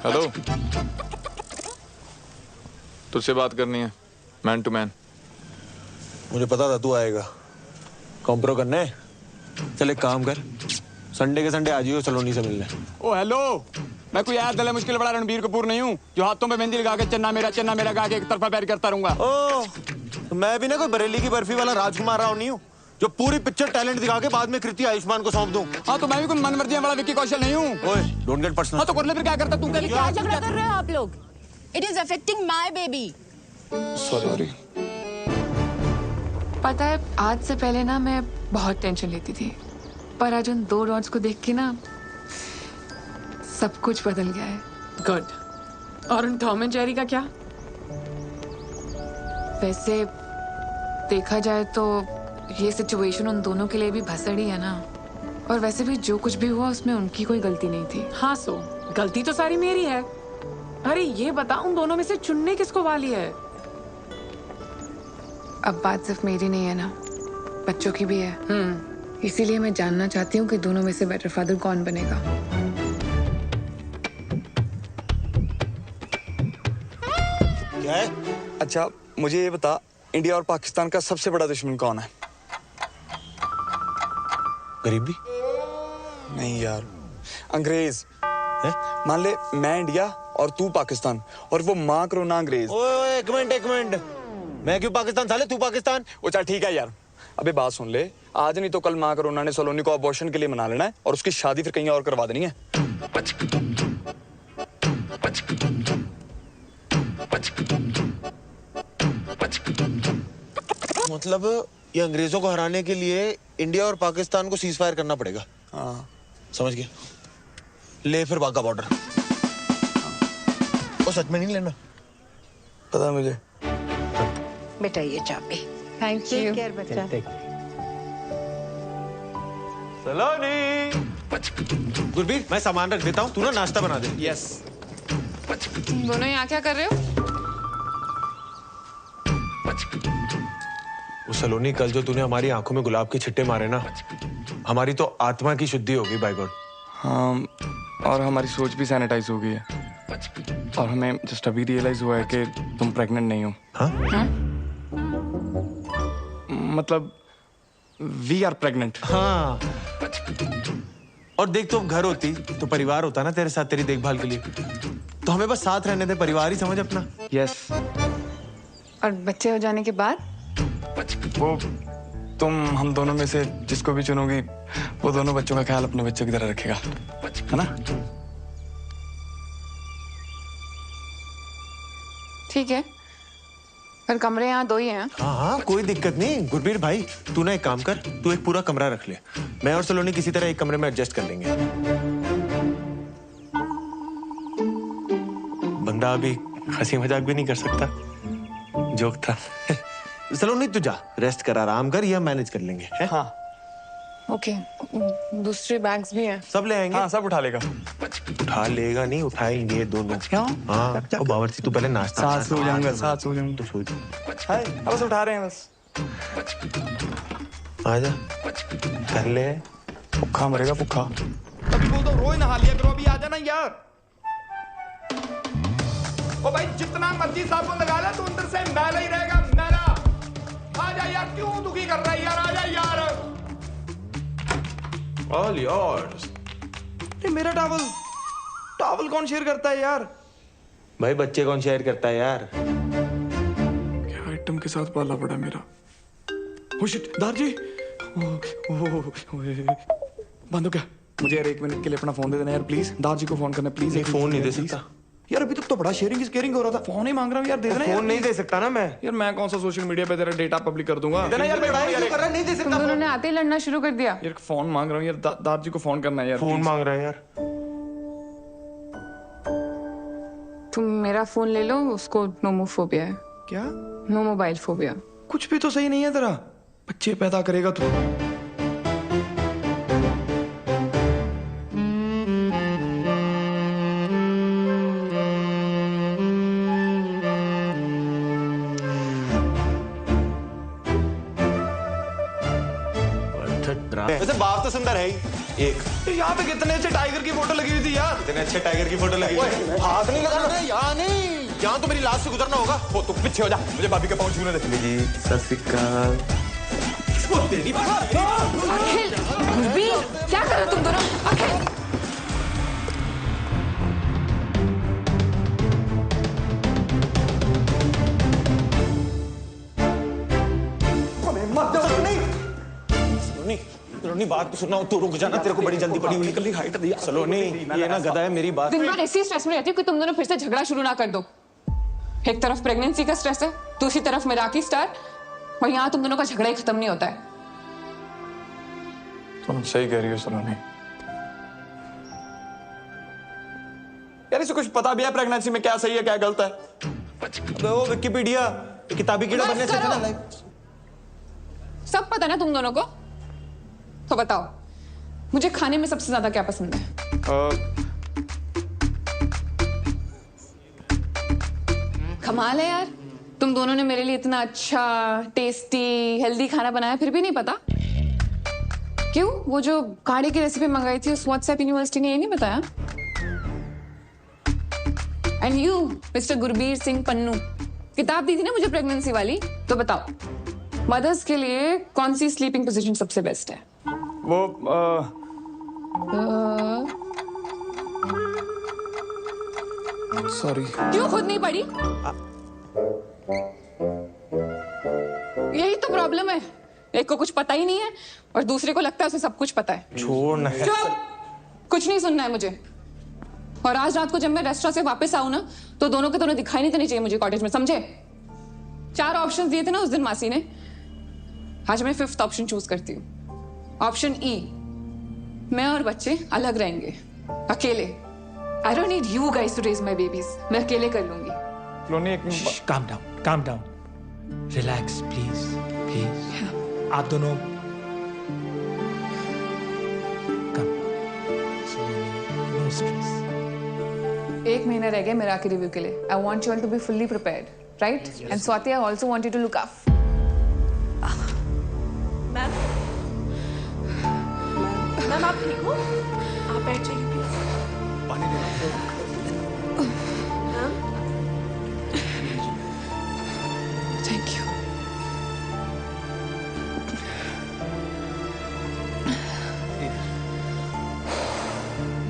हेलो, तुझसे बात करनी है, मैन टू मैन।
मुझे पता था तू आएगा। कॉम्प्रो करने? चल एक काम कर, संडे के संडे आ जाइयो सलोनी से मिलने।
ओ हेलो, मैं कोई यार दले मुश्किल बड़ा रणबीर कपूर नहीं हूँ जो हाथों पे मेहंदी लगा के चन्ना मेरा गा के एक तरफा पैर करता रहूंगा।
ओ, तो मैं भी ना कोई बरेली की बर्फी वाला राजकुमार राव नहीं हूँ जो पूरी पिक्चर टैलेंट दिखा के बाद में कृति आयुष्मान को सौंप दूं।
हाँ, तो मैं भी कोई मनमर्जियां वाला विक्की कौशल नहीं हूँ।
ओए, डोंट गेट पर्सनल।
हाँ, तो कर ले फिर क्या करता तू?
क्या झगड़ा कर रहे हो आप लोग? It is affecting my baby.
Sorry.
पता है, आज से पहले ना मैं बहुत टेंशन लेती थी, पर आज उन 2 डॉट्स को देख के ना सब कुछ बदल गया है।
गुड। और उन टॉम एंड जेरी का क्या?
वैसे देखा जाए तो ये सिचुएशन उन दोनों के लिए भी भसड़ी है ना, और वैसे भी जो कुछ भी हुआ उसमें उनकी कोई गलती नहीं थी।
हाँ, सो गलती तो सारी मेरी है। अरे ये बता, उन दोनों में से चुनने किसको वाली है?
अब बात सिर्फ मेरी नहीं है ना, बच्चों की भी है। इसीलिए मैं जानना चाहती हूँ कि दोनों में से बेटर फादर कौन बनेगा।
क्या है?
अच्छा, मुझे ये बता, इंडिया और पाकिस्तान का सबसे बड़ा दुश्मन कौन है?
गरीबी?
नहीं यार, अंग्रेज। मान ले मैं इंडिया और तू पाकिस्तान, और वो माँ करोना अंग्रेज।
ओए, एक मिनट। मैं क्यों पाकिस्तान साले, तू पाकिस्तान?
वो चल ठीक है यार, अबे बात सुन ले, आज नहीं तो कल माँ करोना ने सलोनी को अबॉर्शन के लिए मना लेना है और उसकी शादी फिर कहीं और करवा देनी है।
मतलब ये अंग्रेजों को हराने के लिए इंडिया और पाकिस्तान को सीज फायर करना पड़ेगा।
हाँ,
समझ गया। ले फिर वाघा बॉर्डर। वो सच में नहीं लेना?
पता है मुझे।
बेटा ये चाबी।
Thank you.
केयर बच्चा।
सलोनी। गुरबीर, मैं सामान रख देता हूँ, तू ना नाश्ता बना दे।
यस।
तुम दोनों यहाँ क्या कर रहे हो?
वो सलोनी, कल जो तूने हमारी आंखों में गुलाब के छिट्टे मारे ना, हमारी तो आत्मा की शुद्धि होगी बाय गॉड।
हाँ, और हमारी सोच भी सैनिटाइज हो गई है, और हमें जस्ट अभी रियलाइज हुआ है कि तुम प्रेग्नेंट नहीं हो।
हाँ?
मतलब वी आर प्रेग्नेंट।
हाँ, और देख, तो घर होती तो परिवार होता ना तेरे साथ तेरी देखभाल के लिए, तो हमें बस साथ रहने दे, परिवार ही समझ अपना।
यस।
और बच्चे हो जाने के बाद?
वो तुम हम दोनों में से जिसको भी चुनोगी, वो दोनों बच्चों का ख्याल अपने बच्चों की तरह रखेगा, है ना?
ठीक है, पर कमरे यहाँ 2 ही हैं।
हाँ, कोई दिक्कत नहीं। गुरबीर भाई, तू ना एक काम कर, तू एक पूरा कमरा रख ले, मैं और सलोनी किसी तरह एक कमरे में एडजस्ट कर लेंगे। बंदा अभी हंसी मजाक भी नहीं कर सकता, जोक था। सलोनी तू जा, रेस्ट कर, आराम कर, यह मैनेज कर लेंगे। है?
हाँ।
ओके, दूसरे बैग्स भी हैं।
सब ले आएंगे।
हाँ, सब उठा लेगा।
उठा लेगा नहीं, उठाएंगे दोनों।
क्यों?
हाँ, और बावर्ची तू पहले नाश्ता।
साथ सो जाऊंगा, साथ सो जाऊंगा।
तो सो जा।
हाय, अब बस उठा रहे हैं बस।
आजा, कर ले।
भूखा मरेगा, भूखा।
अभी वो तो रोज नहा लिया करो, अभी आ जाना यार। ओ भाई, जितना मर्जी साबुन लगा ले, तो अंदर से मैला ही रहेगा, मैला। आ जा यार, क्यों दुखी कर रहा है यार? आ जा यार।
All yours.
ये मेरा टॉवल कौन शेयर करता है यार?
भाई, बच्चे कौन शेयर करता है यार?
क्या आइटम के साथ पाला पड़ा मेरा। ओ शिट, दार जी। बंद हो क्या? मुझे यार 1 मिनट के लिए अपना फोन दे देना यार प्लीज। दार जी को फोन करना प्लीज।
नहीं, फोन नहीं दे सकता।
यार अभी तक तो बड़ा शेयरिंग केयरिंग हो रहा था। फोन ही मांग रहा हूँ यार, दे देना।
फोन नहीं दे सकता ना मैं।
यार मैं कौन सा सोशल मीडिया पे तेरा डेटा पब्लिक कर दूंगा।
देना यार, मैं लड़ाई क्यों कर रहा है, नहीं दे
तुम
सकता।
दोनों ने आते ही लड़ना शुरू कर दिया।
यार फोन मांग रहा हूँ यार, दाद जी को फोन करना है यार।
फोन मांग रहा है यार।
तुम मेरा फोन ले लो, उसको नोमोफोबिया है।
क्या?
No mobile phobia.
कुछ भी तो सही नहीं है तेरा। बच्चे पैदा करेगा तू।
वैसे बाप तो सुंदर है ही एक।
यहाँ पे कितने अच्छे टाइगर की फोटो लगी हुई थी यार।
इतने अच्छे टाइगर की फोटो लगी हुई है।
हाथ नहीं लगा।
यहाँ नहीं, यहाँ तो मेरी लाश से गुजरना होगा। हो तू पीछे हो जा, मुझे भाभी के पाँव छूने दे।
जी सत श्री अकाल।
अखिल, गुरबीर, क्या कर रहे हो तुम दोनों? अखिल,
सलोनी बात तो सुना, तू रुक जाना, तेरे को बड़ी जल्दी पड़ी हुई। कल हाइट दी सलोनी, ये ना गधा है, मेरी बात।
दिन भर ऐसी स्ट्रेस में रहती हूँ कि तुम दोनों फिर से झगड़ा शुरू ना कर दो। एक तरफ प्रेगनेंसी का स्ट्रेस है, दूसरी तरफ मिराकी स्टार, और यहाँ तुम दोनों का झगड़ा ही खत्म नहीं होता है।
तुम सही कह रही हो सलोनी।
यार इसे कुछ पता भी है प्रेगनेंसी में क्या सही है क्या गलत है?
वो विकिपीडिया किताबी कीड़ा बनने से ना लाइक
सब पता ना तुम दोनों को? तो बताओ, मुझे खाने में सबसे ज्यादा क्या पसंद है? कमाल है यार, तुम दोनों ने मेरे लिए इतना अच्छा, टेस्टी, हेल्दी खाना बनाया, फिर भी नहीं पता। क्यों? वो जो काढ़े की रेसिपी मंगाई थी उस व्हाट्सएप यूनिवर्सिटी ने ये नहीं बताया? And you mister Gurbir Singh Pannu, किताब दी थी ना मुझे प्रेगनेंसी वाली, तो बताओ मदर्स के लिए कौन सी स्लीपिंग पोजीशन सबसे बेस्ट है?
वो
सॉरी।
क्यों खुद नहीं पढ़ी? यही तो प्रॉब्लम है, एक को कुछ पता ही नहीं है और दूसरे को लगता है उसे सब कुछ पता है।
छोड़ ना।
चुप, कुछ नहीं सुनना है मुझे। और आज रात को जब मैं रेस्टोरेंट से वापस आऊं ना, तो दोनों के दोनों दिखाई नहीं देने चाहिए मुझे कॉटेज में, समझे? 4 ऑप्शन दिए थे ना उस दिन मासी ने, आज मैं 5th ऑप्शन चूज करती हूँ। ऑप्शन ई, मैं और बच्चे अलग रहेंगे, अकेले। I don't need you guys to raise my babies, मैं अकेले कर लूंगी।
सलोनी एक
calm down, relax please please. आप दोनों नो स्ट्रेस।
1 महीना रह गया मेरा के रिव्यू के लिए। I want you all to be fully prepared, right? And Swati, I also want you to look up.
Ma'am आप ठीक हो? आप बैठ जाइए प्लीज।
पानी दे।
Thank you.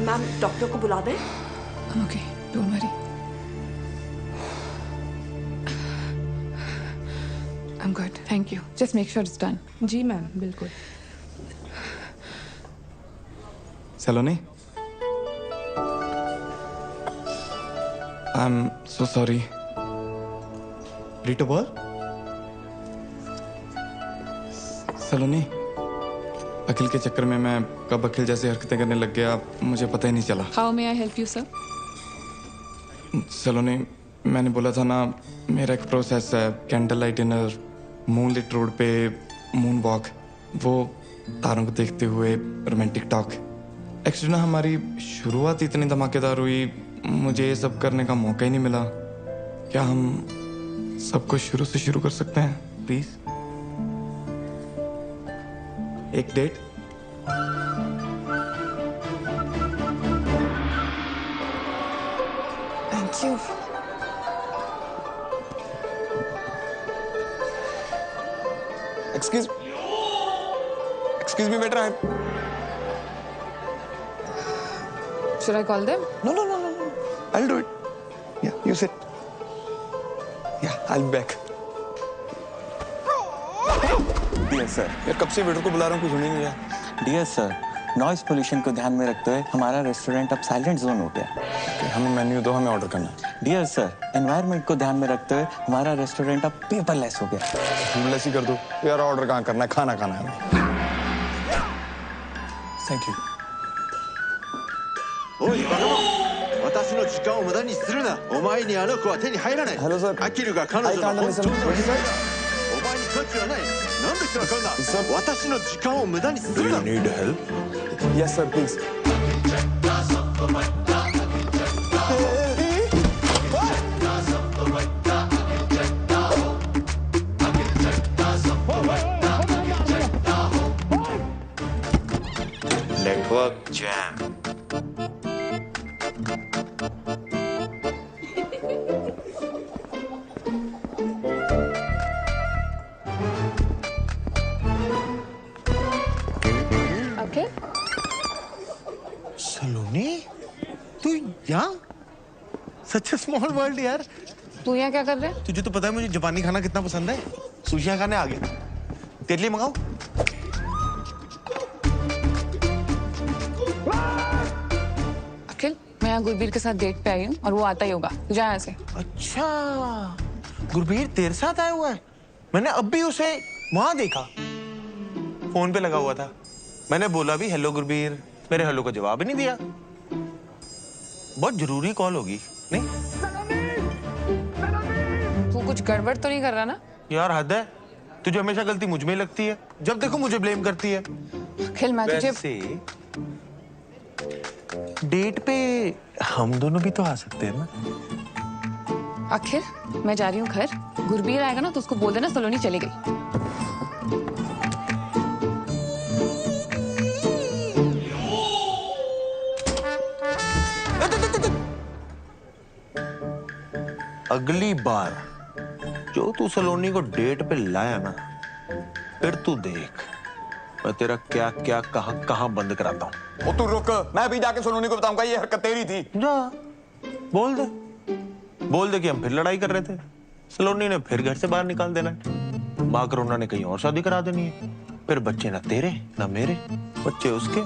मैम डॉक्टर को बुला दें?
Okay, don't worry. I am good, thank you. Just make sure it's done.
जी मैम, बिल्कुल।
Saloni, I am so sorry. रीटो बोल। सलोनी, अखिल के चक्कर में मैं कब अखिल जैसी हरकतें करने लग गया मुझे पता ही नहीं चला।
How may I help you sir?
Saloni, मैंने बोला था ना, मेरा एक प्रोसेस है, candle light dinner, moonlit road पे मून वॉक, वो तारों को देखते हुए रोमांटिक टॉक। एक्चुअली ना हमारी शुरुआत इतनी धमाकेदार हुई, मुझे ये सब करने का मौका ही नहीं मिला। क्या हम सब कुछ शुरू से शुरू कर सकते हैं प्लीज? एक date?
Thank you.
Excuse me better.
Should I call them?
No. I'll do it. Yeah, you sit. Yeah, I'll be back.
Dear sir,
यार कब से वेटर को बुला रहा हूँ, कुछ सुन ही नहीं रहा।
डियर सर,
नॉइज पोल्यूशन को ध्यान में रखते हुए हमारा रेस्टोरेंट अब साइलेंट जोन हो गया।
हमें मेन्यू दो, हमें ऑर्डर करना है।
डियर सर, एनवायरनमेंट को ध्यान में रखते हुए हमारा रेस्टोरेंट अब पेपरलेस हो गया।
पेपरलेस ही कर दो यार। ऑर्डर कहाँ करना है, खाना खाना है हमें। Thank you.
おいバカ者、私の時間を無駄にするな。お前にあの子は手に入らない。飽きるが彼女の本当のお前に価値はない。なんでわかんだ。私の時間を無駄にするな。
Do you need help?
Yes sir, please.
Network jam.
Okay.
सलोनी, तू यहाँ? Such a small world यार।
तू यहाँ क्या कर रहा है?
तुझे तो पता है मुझे जापानी खाना कितना पसंद है। सुशिया खाने आ गया। तेरे लिए मंगाऊं?
अखिल, मैं यहाँ गुरबीर के साथ डेट पे आई हूँ और वो आता ही होगा। तू जा यहाँ से।
अच्छा, गुरबीर तेरे साथ आया हुआ है? मैंने अब भी उसे वहां देखा, फोन पे लगा हुआ था। मैंने बोला भी हेलो गुरबीर, मेरे हेलो का जवाब ही नहीं दिया। बहुत जरूरी कॉल होगी, नहीं?
तू कुछ गड़बड़ तो नहीं कर रहा ना?
यार हद है, तुझे हमेशा गलती मुझ में ही लगती है। जब देखो मुझे ब्लेम करती है।
अखिल, मैं तुझे
वैसे डेट पे हम दोनों भी तो आ सकते हैं ना?
अखिल, मैं जा रही हूँ घर। गुरबीर आएगा ना तो उसको बोल देना सलोनी चली गई।
अगली बार जो तू सलोनी को डेट पे लाया ना, फिर तू देख मैं तेरा क्या क्या कहां कहां बंद कराता हूं।
ओ तू रुक, मैं भी जाके सलोनी को बताऊंगा ये हरकत तेरी थी।
जा, बोल दे कि हम फिर लड़ाई कर रहे थे। सलोनी ने फिर घर से बाहर निकाल देना है। माँ करोना ने कहीं और शादी करा देनी है। फिर बच्चे ना तेरे ना मेरे, बच्चे उसके।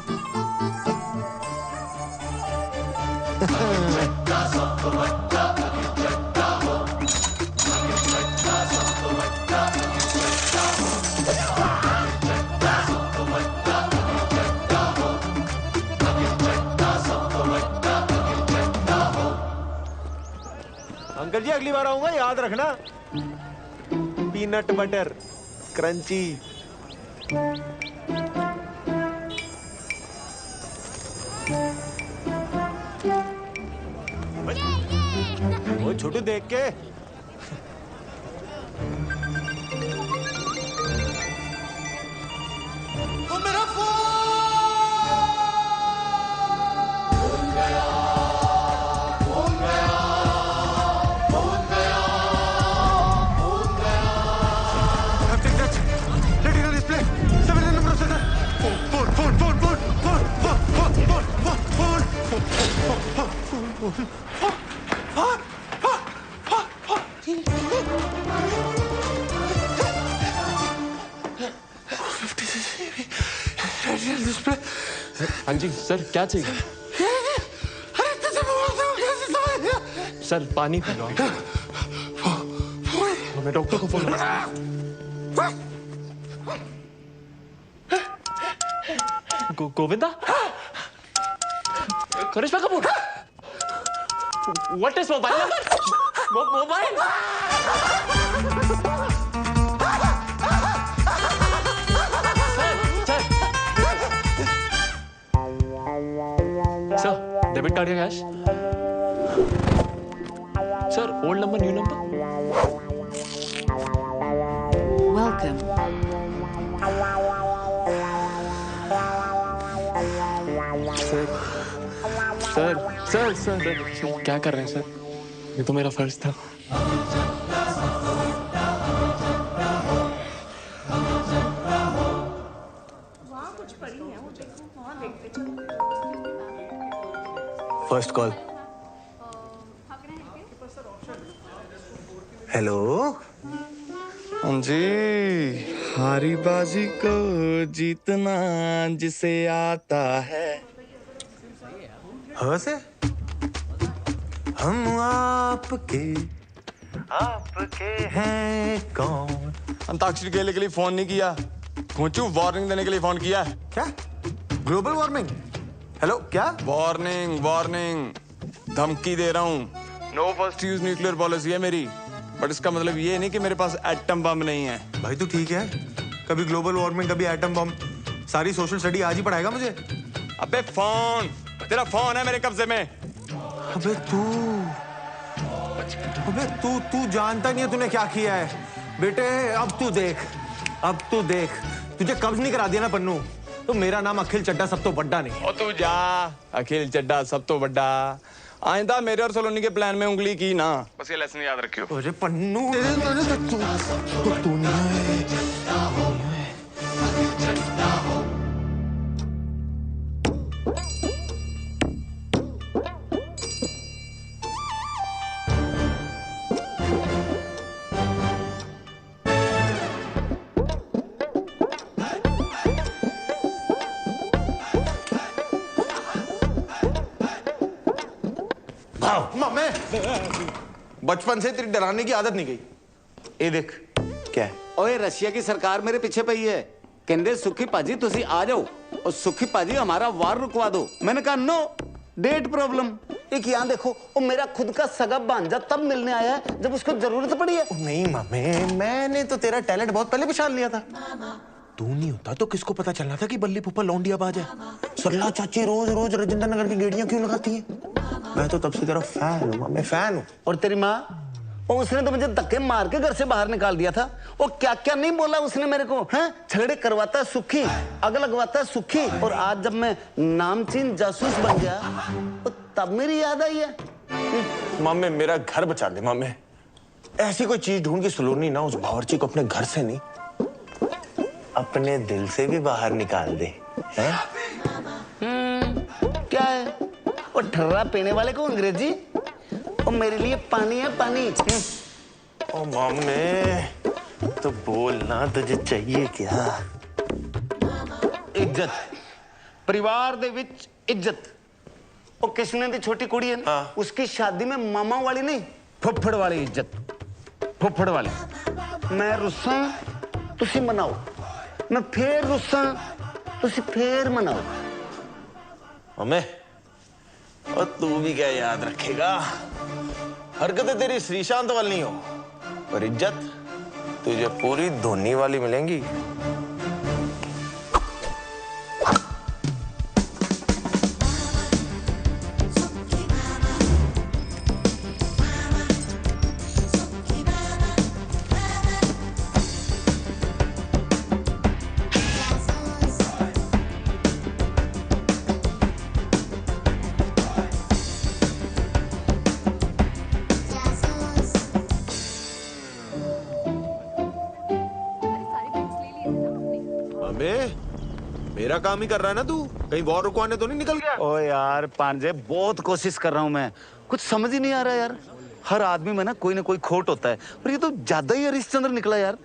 अंकल जी अगली बार आऊंगा, याद रखना। Peanut butter crunchy. वो छोटू देख के।
वो मेरा फोन
हाँ जी सर, क्या चाहिए? सर पानी पी लो। मैं डॉक्टर को phone Govinda, Karishma Kapoor, what is mobile number? Mobile sir, debit card या कैश? Sir, old number new number?
Welcome.
Sir क्या कर रहे हैं सर? ये तो मेरा फर्ज था।
First call. हेलो।
हाँ जी। हारी बाजी को जीतना जिसे आता है।
हाँ से हम आपके हैं कौन?
अंताक्षरी खेलने के लिए फोन नहीं किया, घोंचू वार्निंग देने के लिए फोन किया है।
क्या? Global warming? हेलो क्या?
वार्निंग वार्निंग, धमकी दे रहा हूँ। No first use nuclear policy है मेरी, बट इसका मतलब ये नहीं कि मेरे पास एटम बम नहीं है।
भाई तू ठीक है? कभी ग्लोबल वार्मिंग, कभी एटम बम, सारी सोशल स्टडी आज ही पढ़ाएगा मुझे?
अबे फोन, तेरा फोन है मेरे कब्जे में।
अबे तू जानता नहीं है तूने क्या किया है बेटे। अब तू देख, तुझे कब्ज नहीं करा दिया ना पन्नू, तो मेरा नाम अखिल चड्डा सब तो बड्डा नहीं।
ओ तू जा, अखिल चड्डा सब तो बड्डा। आइंदा मेरे और सलोनी के प्लान में उंगली की ना, बस ये लेसन याद रखियो।
अरे पन्नू तू
मैं बचपन से तेरी डराने की आदत नहीं गई। ये देख क्या है?
ओए रशिया की सरकार मेरे पीछे पई है, कहते सुखी पाजी तुसी आ जाओ और सुखी पाजी हमारा वार रुकवा दो। मैंने कहा नो, डेट प्रॉब्लम। एक यहाँ देखो, वो मेरा खुद का सगा भांजा तब मिलने आया है जब उसको जरूरत पड़ी है।
नहीं मामे, मैंने तो तेरा टैलेंट बहुत पहले पहचान लिया था। तू नहीं होता तो किसको पता चलना था कि बल्ली फूफा लौंडिया बाज है। सरला चाची रोज रोज राजेंद्र नगर की गेड़ियां क्यों लगाती है? मैं तो तब से तेरा फैन हूँ, मैं फैन हूँ।
और तेरी माँ, उसने तो मुझे धक्के मार के घर से बाहर निकाल दिया था। वो क्या क्या नहीं बोला उसने मेरे को, हैं? झगड़े करवाता है सुखी, आग लगवाता है सुखी। और आज जब मैं नामचीन जासूस बन गया तो तब मेरी याद आई है।
मामे मेरा घर बचा दे मामे। ऐसी कोई चीज ढूंढ के सलोनी ना उस बावर्ची को अपने घर से नहीं, अपने दिल से भी बाहर निकाल दे। हैं?
क्या है वो ठर्रा पीने वाले को अंग्रेजी? वो मेरे लिए पानी है, पानी।
ओ मामे तो बोलना, तुझे चाहिए क्या?
इज्जत, परिवार दे विच इज्जत। वो किसने दी छोटी कुड़ी है ना, उसकी शादी में मामा वाली नहीं, फुफड़ वाली इज्जत, फुफड़ वाली। मैं रुस्सा तुसी मनाओ, मैं फिर रुस्सा तुसी फिर मनाओ।
मामे और तू भी क्या याद रखेगा? हरकतें तेरी श्रीशांत वाली नहीं हो, पर इज्जत तुझे पूरी धोनी वाली मिलेंगी। मेरा काम ही कर रहा है ना तू, कहीं वॉर रुकवाने तो नहीं निकल गया?
ओ यार पांजे, बहुत कोशिश कर रहा हूं मैं, कुछ समझ ही नहीं आ रहा यार। हर आदमी में ना कोई खोट होता है, पर ये तो ज्यादा ही हरिश्चंद्र निकला यार।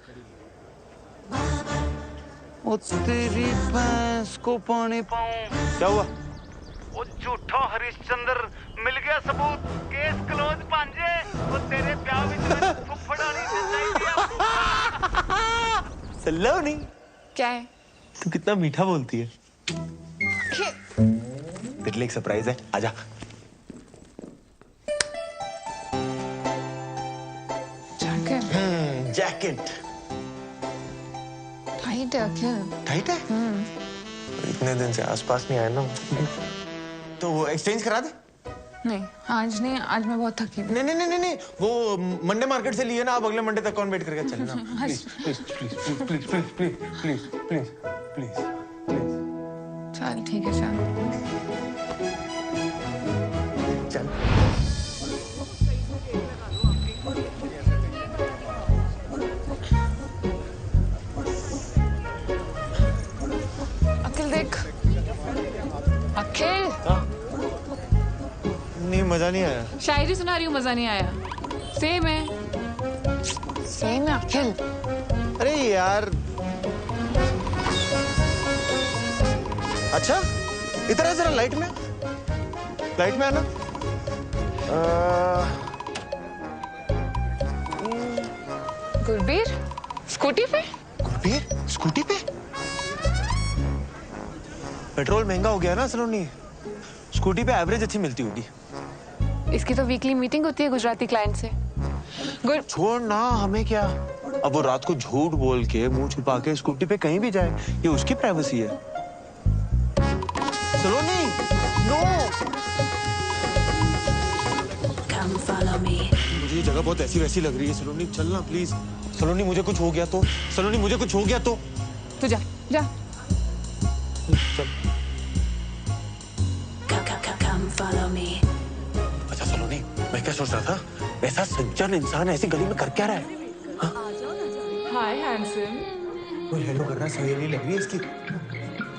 ओ तेरी भैंस को पानी पाऊं।
क्या हुआ?
वो झूठा हरिश्चंद्र मिल गया सबूत, केस क्लोज पांजे। वो तेरे ब्याह में फुफड़ा नहीं
सलोनी,
क्या है?
तू कितना मीठा बोलती है। तेरे लिए एक सरप्राइज है, आजा। जैकेट
टाइट है अखिल।
टाइट है? इतने दिन से आसपास नहीं आया ना, तो वो एक्सचेंज करा दे।
नहीं आज नहीं, आज मैं बहुत थकी हूँ।
नहीं, वो मंडे मार्केट से लिए ना, आप अगले मंडे तक कौन वेट करके चलना। प्लीज।
चल ठीक है, चल। अखिल देख, अखिल।
नहीं मजा नहीं आया।
शायरी सुना रही हूँ, मजा नहीं आया। सेम है अखिल।
अरे यार अच्छा इधर है, जरा लाइट में आना।
गुरबीर स्कूटी पे?
गुरबीर स्कूटी पे? पेट्रोल महंगा हो गया ना सलोनी, स्कूटी पे एवरेज अच्छी मिलती होगी।
इसकी तो वीकली मीटिंग होती है गुजराती क्लाइंट से।
छोड़ ना, हमें क्या। अब वो रात को झूठ बोल के मुंह छुपा के स्कूटी पे कहीं भी जाए, ये उसकी प्राइवेसी है। सलोनी नो, मुझे ये जगह बहुत ऐसी वैसी लग रही है। सलोनी चलना प्लीज। सलोनी मुझे कुछ हो गया तो, सलोनी मुझे कुछ हो गया तो।
तू जा जा।
चल। अच्छा सलोनी, मैं क्या सोच रहा था, ऐसा सज्जन इंसान ऐसी गली में कर क्या रहा है?
हाय हैंडसम।
कोई हेलो कर रहा है, सहेली लग रही है इसकी।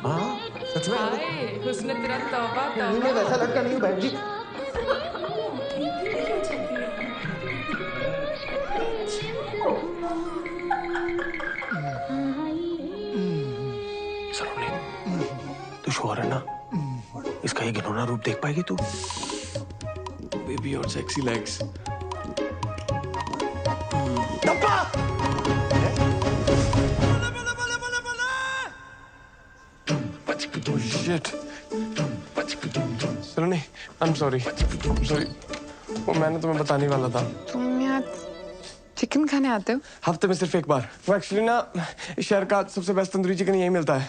हाँ सच में।
हाय हुस्न तेरा तौबा तौबा।
मैं वैसा लड़का नहीं हूँ बहन जी। सलोनी तू श्योर है ना, इसका ये घिनौना रूप देख पाएगी तू?
बेबी और sexy legs.
Shit. Saloni, I'm sorry. वो मैंने तुम्हें बताने वाला था।
तुम यहाँ चिकन खाने आते हो?
हफ्ते में सिर्फ एक बार। वो एक्चुअली ना इस शहर का सबसे बेस्ट तंदूरी चिकन यही मिलता है।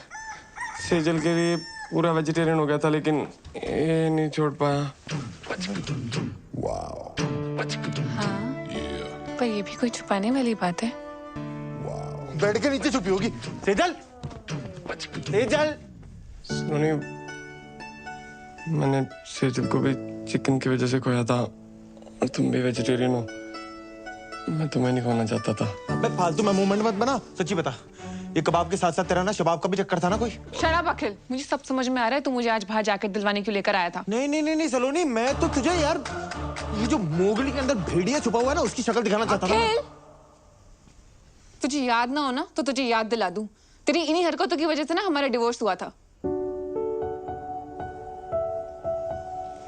सेजल के लिए पूरा वेजिटेरियन हो गया था, लेकिन ये नहीं छोड़ पाया।
हाँ, पर ये भी कोई छुपाने वाली बात है।
बेड के नीचे छुपी होगी। सेजल, सेजल।
सलोनी, मैंने सेजल को भी चिकन की वजह से खोया था, और तुम भी वेजिटेरियन हो। मैं तुम्हें नहीं खोना चाहता था।
अबे फालतू में मूवमेंट मत बना। सच्ची बता, ये कबाब के साथ साथ तेरा ना शबाब का भी चक्कर था ना कोई?
शट अप अखिल, मुझे सब समझ में आ रहा है। तू मुझे आज बाहर जैकेट दिलवाने क्यों लेकर आया था?
नहीं सलोनी, मैं तो तुझे यार ये जो मोगली के अंदर भेड़िया छुपा हुआ है ना, उसकी शक्ल दिखाना चाहता था।
तुझे याद ना हो ना तो तुझे याद दिला दूं। तेरी इन्हीं हरकतों की वजह से ना हमारा डिवोर्स हुआ था।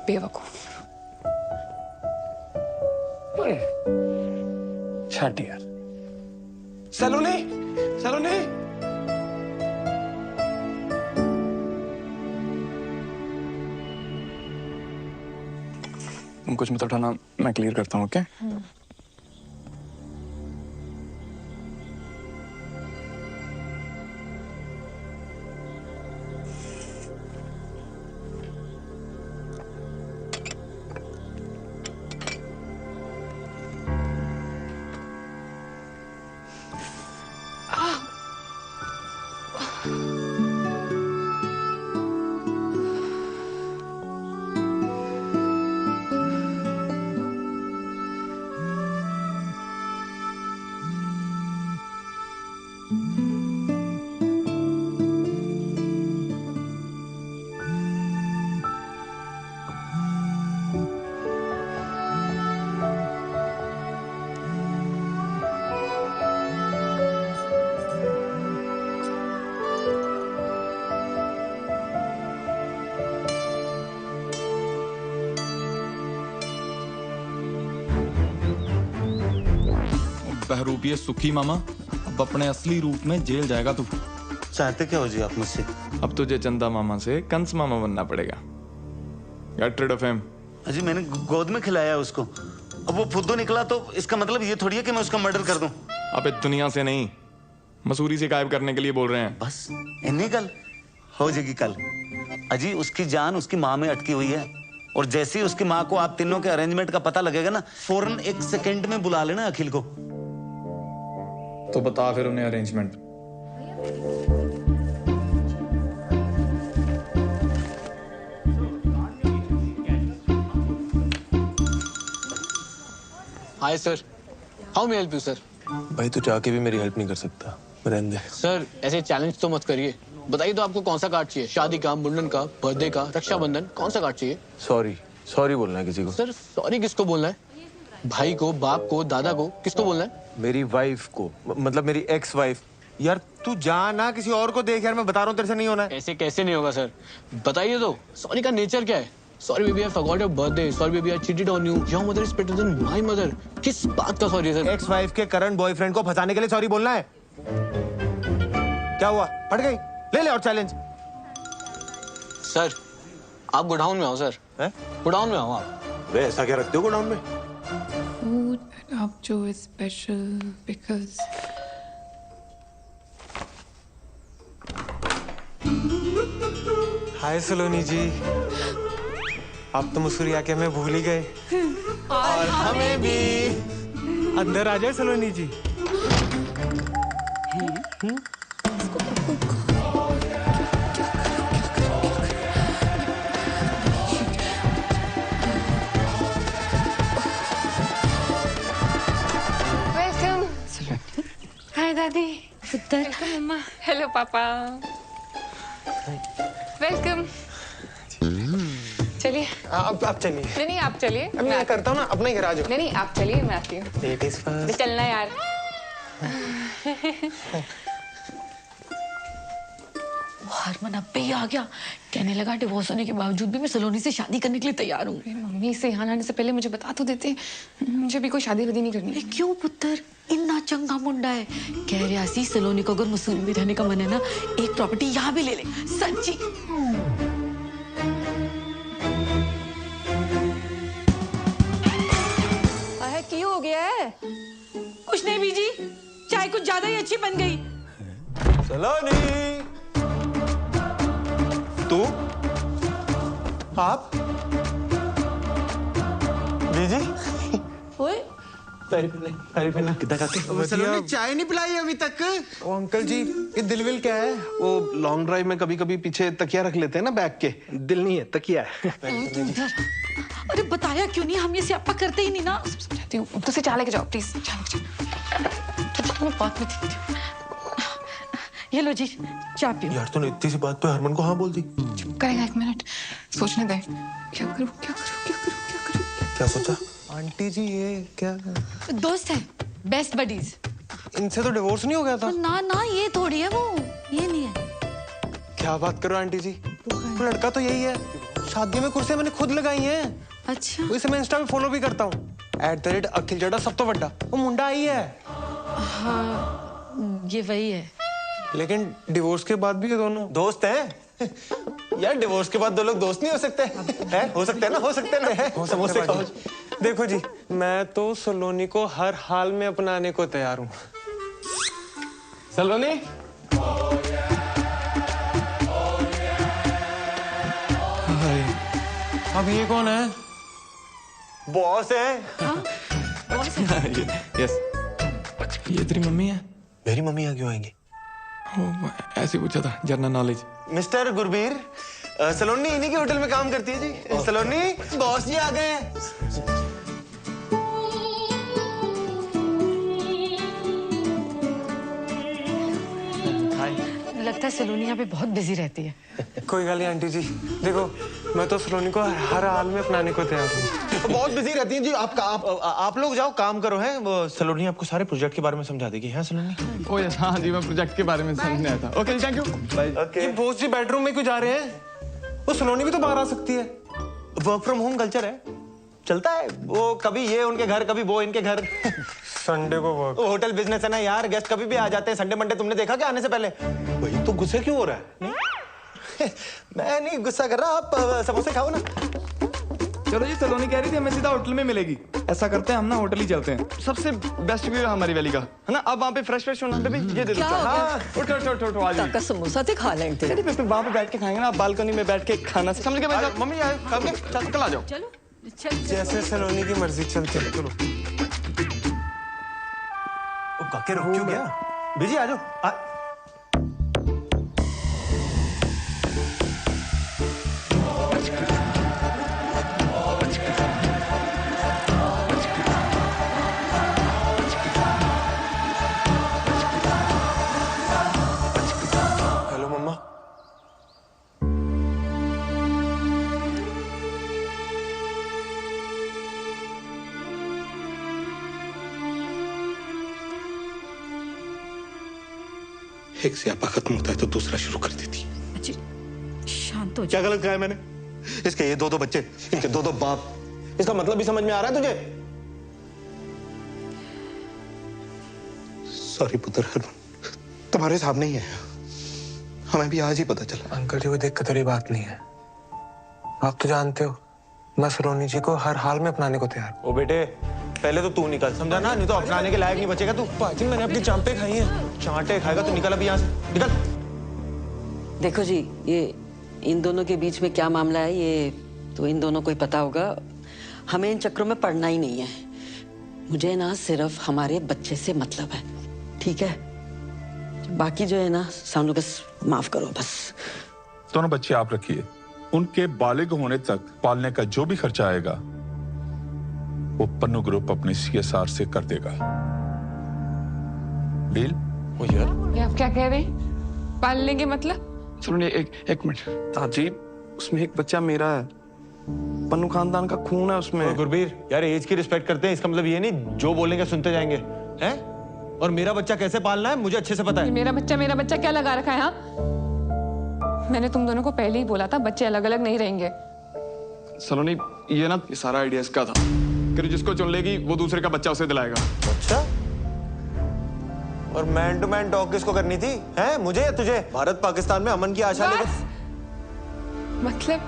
बेवकूफ।
छट यार। सलोनी, सलोनी।
तुम कुछ मत उठाना, मैं क्लियर करता हूँ। ओके?
बहरूपिये सुखी मामा, अब अपने असली रूप में जेल जाएगा तू।
चाहते क्या हो जी आप मुझसे?
अब तुझे चंदा मामा से कंस मामा बनना पड़ेगा। Get rid of him.
अजी मैंने गोद में खिलाया उसको, अब वो फुद्दू निकला तो इसका मतलब ये थोड़ी है कि मैं उसका मर्डर कर दूं।
अबे दुनिया से नहीं, मसूरी से गायब करने के लिए बोल रहे हैं।
बस इन्हीं कल हो जाएगी कल। अजी उसकी जान उसकी माँ में अटकी हुई है, और जैसे ही उसकी माँ को आप तीनों के अरेंजमेंट का पता लगेगा ना, फौरन 1 सेकंड में बुला लेना अखिल को।
तो बता फिर उन्हें arrangement.
Hi sir, how may help you sir?
भाई तू जाके भी मेरी हेल्प नहीं कर सकता, रहने दे।
सर ऐसे चैलेंज तो मत करिए। बताइए तो आपको कौन सा कार्ड चाहिए? शादी का, मुंडन का, बर्थडे का, रक्षाबंधन, कौन सा कार्ड चाहिए?
सॉरी बोलना है किसी को।
सर सॉरी किसको बोलना है? भाई को, बाप को, दादा को, किसको बोलना है?
मेरी वाइफ को, मतलब मेरी एक्स वाइफ यार तू जा ना, किसी और को देख यार, मैं बता रहा हूँ तेरे से नहीं होना है।
ऐसे कैसे नहीं होगा सर, बताइए तो। सॉरी का नेचर क्या है? Sorry baby I forgot your birthday, sorry baby I cheated on you, your mother is better than my mother. किस बात का सॉरी सर?
एक्स वाइफ के करंट बॉयफ्रेंड को फंसाने के लिए सॉरी बोलना है? क्या हुआ, फट गई? ले ले और चैलेंज।
सर आप गोडाउन में आओ सर। गोडाउन में आओ आप।
वे ऐसा क्या रखते हो गोडाउन में?
Food up to is special because
हाय सलोनी जी, आप तो मुस्कुरा के हमें भूल ही गए।
और हमें भी।
अंदर आ जाए सलोनी जी।
वेलकम। हाय दादी।
पुत्र।
वेलकम मम्मा। हेलो पापा। वेलकम। चलिए।
आप चलिए।
नहीं आप चलिए।
अब मैं करता हूँ ना, अपना ही घर आ जाओ।
नहीं आप चलिए, मैं आती हूँ।
Ladies first.
चलना यार।
हरमन अब पे ही आ गया, कहने लगा डिवोर्स होने के बावजूद भी मैं सलोनी से शादी करने के लिए तैयार हूँ।
मम्मी से यहाँ आने से पहले मुझे बता तो देते, मुझे भी कोई शादी वादी नहीं करनी।
क्यों पुत्र, इतना चंगा मुंडा है। कह रहा सी सलोनी को अगर मसूरी में रहने का मन है ना, एक प्रॉपर्टी यहाँ भी ले ले। सच्ची।
क्यों हो गया है?
कुछ नहीं बीजी, चाय कुछ ज्यादा ही अच्छी बन गई।
सलोनी, तू, आप, बीजी,
ओए,
सलोनी चाय नहीं पिलाई अभी तक?
ओ अंकल जी, ये दिलविल क्या है? वो लॉन्ग ड्राइव में कभी कभी पीछे तकिया रख लेते हैं ना बैग के। दिल नहीं है, तकिया है।
अरे बताया क्यों नहीं, हम ये स्यापा करते ही नहीं ना।
समझाती हूँ, तो से चाय लेके जाओ प्लीज। चाय लेके जाओ।
तुम्हें बात में देखती हूँ। ये लो जी, चाय पियो।
यार तूने इतनी सी बात पे हरमन को हाँ बोल दी।
करेगा, एक मिनट सोचने दे। क्या करूँ क्या करूँ क्या करूँ क्या करूँ?
क्या सोचा?
आंटी जी ये क्या?
दोस्त है, बेस्ट बडीज।
इनसे तो डिवोर्स नहीं हो गया था?
ना ना, ये थोड़ी है वो, ये नहीं है।
क्या बात करो आंटी जी, वो लड़का तो यही है। शादी में कुर्सियां मैंने खुद लगाई हैं।
अच्छा।
वैसे मैं इंस्टा पे फॉलो भी करता हूँ। @अखिल चड्ढा सब तो बड़ा वो मुंडा आई है।
हाँ, ये वही है।
लेकिन डिवोर्स के बाद भी ये दोनों
दोस्त हैं? यार डिवोर्स के बाद दो लोग दोस्त नहीं हो सकते हैं? हो सकते हैं ना, हो सकते हैं ना। समोसे खाओ।
देखो जी, मैं तो सलोनी को हर हाल में अपनाने को तैयार हूँ। सलोनी, अब ये कौन है?
बॉस है।
यस, ये तेरी मम्मी है?
मेरी मम्मी यहाँ क्यों आएंगी?
ऐसे पूछा था, जनरल नॉलेज।
मिस्टर गुरबीर, सलोनी इन्हीं के होटल में काम करती है जी। सलोनी, बॉस जी आ गए हैं।
लगता है सलोनी यहाँ पे बहुत बिजी रहती है।
कोई गल नहीं आंटी जी, देखो मैं तो सलोनी को हर हाल में अपनाने को तैयार हूँ।
बहुत बिजी रहती हैं जी। आप लोग जाओ काम करो। हैं वो सलोनी आपको सारे प्रोजेक्ट के बारे में समझा देगी। हैं सलोनी?
ओ यस, हाँ जी, मैं प्रोजेक्ट के बारे में समझने आया था। Okay thank you.
ये बॉस जी बेडरूम में क्यों जा रहे हैं? वो सलोनी भी तो बाहर आ सकती है।
वर्क फ्रॉम होम कल्चर है, चलता है। वो कभी ये उनके घर, कभी वो इनके घर।
संडे को वर्क।
होटल बिजनेस है ना यार, गेस्ट कभी भी आ जाते हैं। संडे मंडे तुमने देखा क्या आने से पहले? वही तो, गुस्से क्यों हो रहा है? मैं नहीं गुस्सा कर रहा, आप समोसे खाओ ना।
चलो जी, सलोनी कह रही थी हमें सीधा होटल में मिलेगी। ऐसा करते हैं हम ना, होटल ही चलते हैं। सबसे बेस्ट व्यू है हमारी वैली का, है ना? अब वहाँ पे फ्रेश फ्रेश होना। बेबी ये दे दो।
हाँ,
उठो आ जाओ।
समोसा तो खा लेंगे।
नहीं फिर वहाँ पे बैठ के खाएंगे ना, बालकनी में बैठ के खाना समझ के। बैठ मम्मी यार, कल आ जाओ।
चलो
जैसे सलोनी की मर्जी, चलते हैं। चलो
काके रुक क्यों गया? बिजी आ जाओ।
हेलो मम्मा।
एक स्यापा खत्म होता है तो दूसरा शुरू कर देती।
शांत हो।
क्या गलत कहा है मैंने? इसके ये 2-2 बच्चे, इनके 2-2 बाप, इसका मतलब भी समझ में आ रहा है तुझे? सॉरी पुत्र हरमन, तुम्हारे सामने ही है, हमें भी आज ही पता चला।
अंकल जी, कोई दिक्कत वाली बात नहीं है। आप तो जानते हो मैं सलोनी जी को हर हाल में अपनाने को तैयार।
ओ बेटे, पहले तो तू निकल, समझा ना? नहीं तो अपनाने के लायक नहीं बचेगा तू।
पाजी, मैंने आपकी चांपे खाई हैं।
चांटे खाएगा तो निकल अभी यहाँ से, निकल।
देखो जी, ये इन दोनों के बीच में क्या मामला है ये तो इन दोनों को ही पता होगा। हमें इन चक्रों में पड़ना ही नहीं है। मुझे ना सिर्फ हमारे बच्चे से मतलब है, ठीक है? बाकी जो है ना सामने बस माफ करो बस।
दोनों बच्चे आप रखिए, उनके बालिग होने तक पालने का जो भी खर्चा आएगा वो पन्नू ग्रुप अपने CSR से कर देगा। डील?
ओ यार,
ये आप क्या कह रहे हैं? पालने के मतलब?
सुनिए, एक मिनट ताजी, उसमें एक बच्चा मेरा है, पन्नू खानदान का खून है उसमें।
गुरबीर यार, एज की रिस्पेक्ट करते हैं, इसका मतलब ये नहीं जो बोलेंगे सुनते जाएंगे, हैं? और मेरा बच्चा कैसे पालना है मुझे अच्छे से पता है।
मेरा बच्चा क्या लगा रखा है? हाँ, मैंने तुम दोनों को पहले ही बोला था बच्चे अलग अलग नहीं रहेंगे।
सलोनी, ये सारा आइडिया इसका था कि जिसको चुन लेगी वो दूसरे का बच्चा उसे दिलाएगा।
अच्छा, और मैन टू मैन टॉक किसको करनी थी? हैं? मुझे या तुझे? भारत पाकिस्तान में अमन की आशा लेकर।
मतलब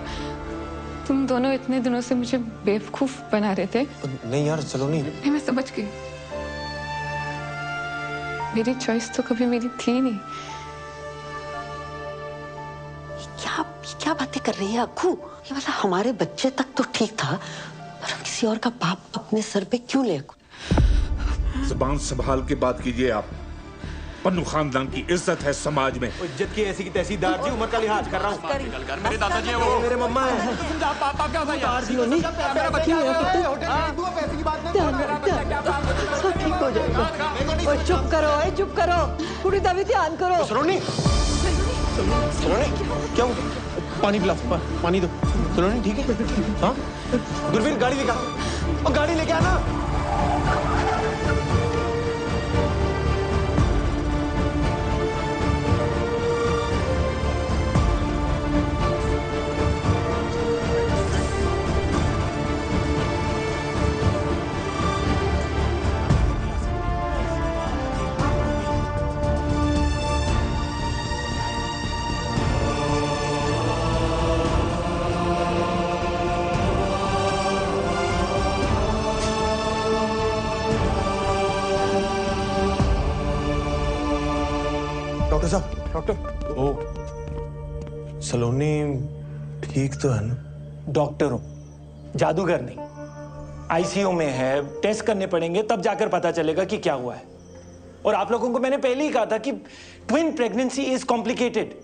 तुम दोनों इतने दिनों से मुझे बेवकूफ बना रहे थे।
नहीं यार सलोनी,
नहीं, मैं समझ गई। मेरी चॉइस तो कभी मेरी थी नहीं।
क्या बातें कर रही है अक्कू? ये मतलब हमारे बच्चे तक तो ठीक था, पर हम किसी और का पाप अपने सर पे क्यों ले?
जुबान संभाल के बात कीजिए आप। पन्नू खानदान की इज्जत है समाज में।
इज्जत की ऐसी की तहसीलदार जी, उम्र का लिहाज कर रहा हूँ।
मेरे दादाजी हैं वो,
मेरे मम्मा है।
पापा क्या होता है?
मेरा बच्चा
पैसे की बात नहीं।
ठीक हो जाएगा। ओए चुप करो, चुप करो, पूरी तभी ध्यान करो।
सलोनी, क्या पानी पिला, पानी दो। सलोनी ठीक है? हाँ गुरवीर, गाड़ी दिखा और गाड़ी लेके आना।
डॉक्टर साहब, डॉक्टर। ओ, सलोनी ठीक तो है ना?
डॉक्टर हूं, जादूगर नहीं। आईसीयू में है, टेस्ट करने पड़ेंगे तब जाकर पता चलेगा कि क्या हुआ है। और आप लोगों को मैंने पहले ही कहा था कि ट्विन प्रेगनेंसी इज कॉम्प्लिकेटेड,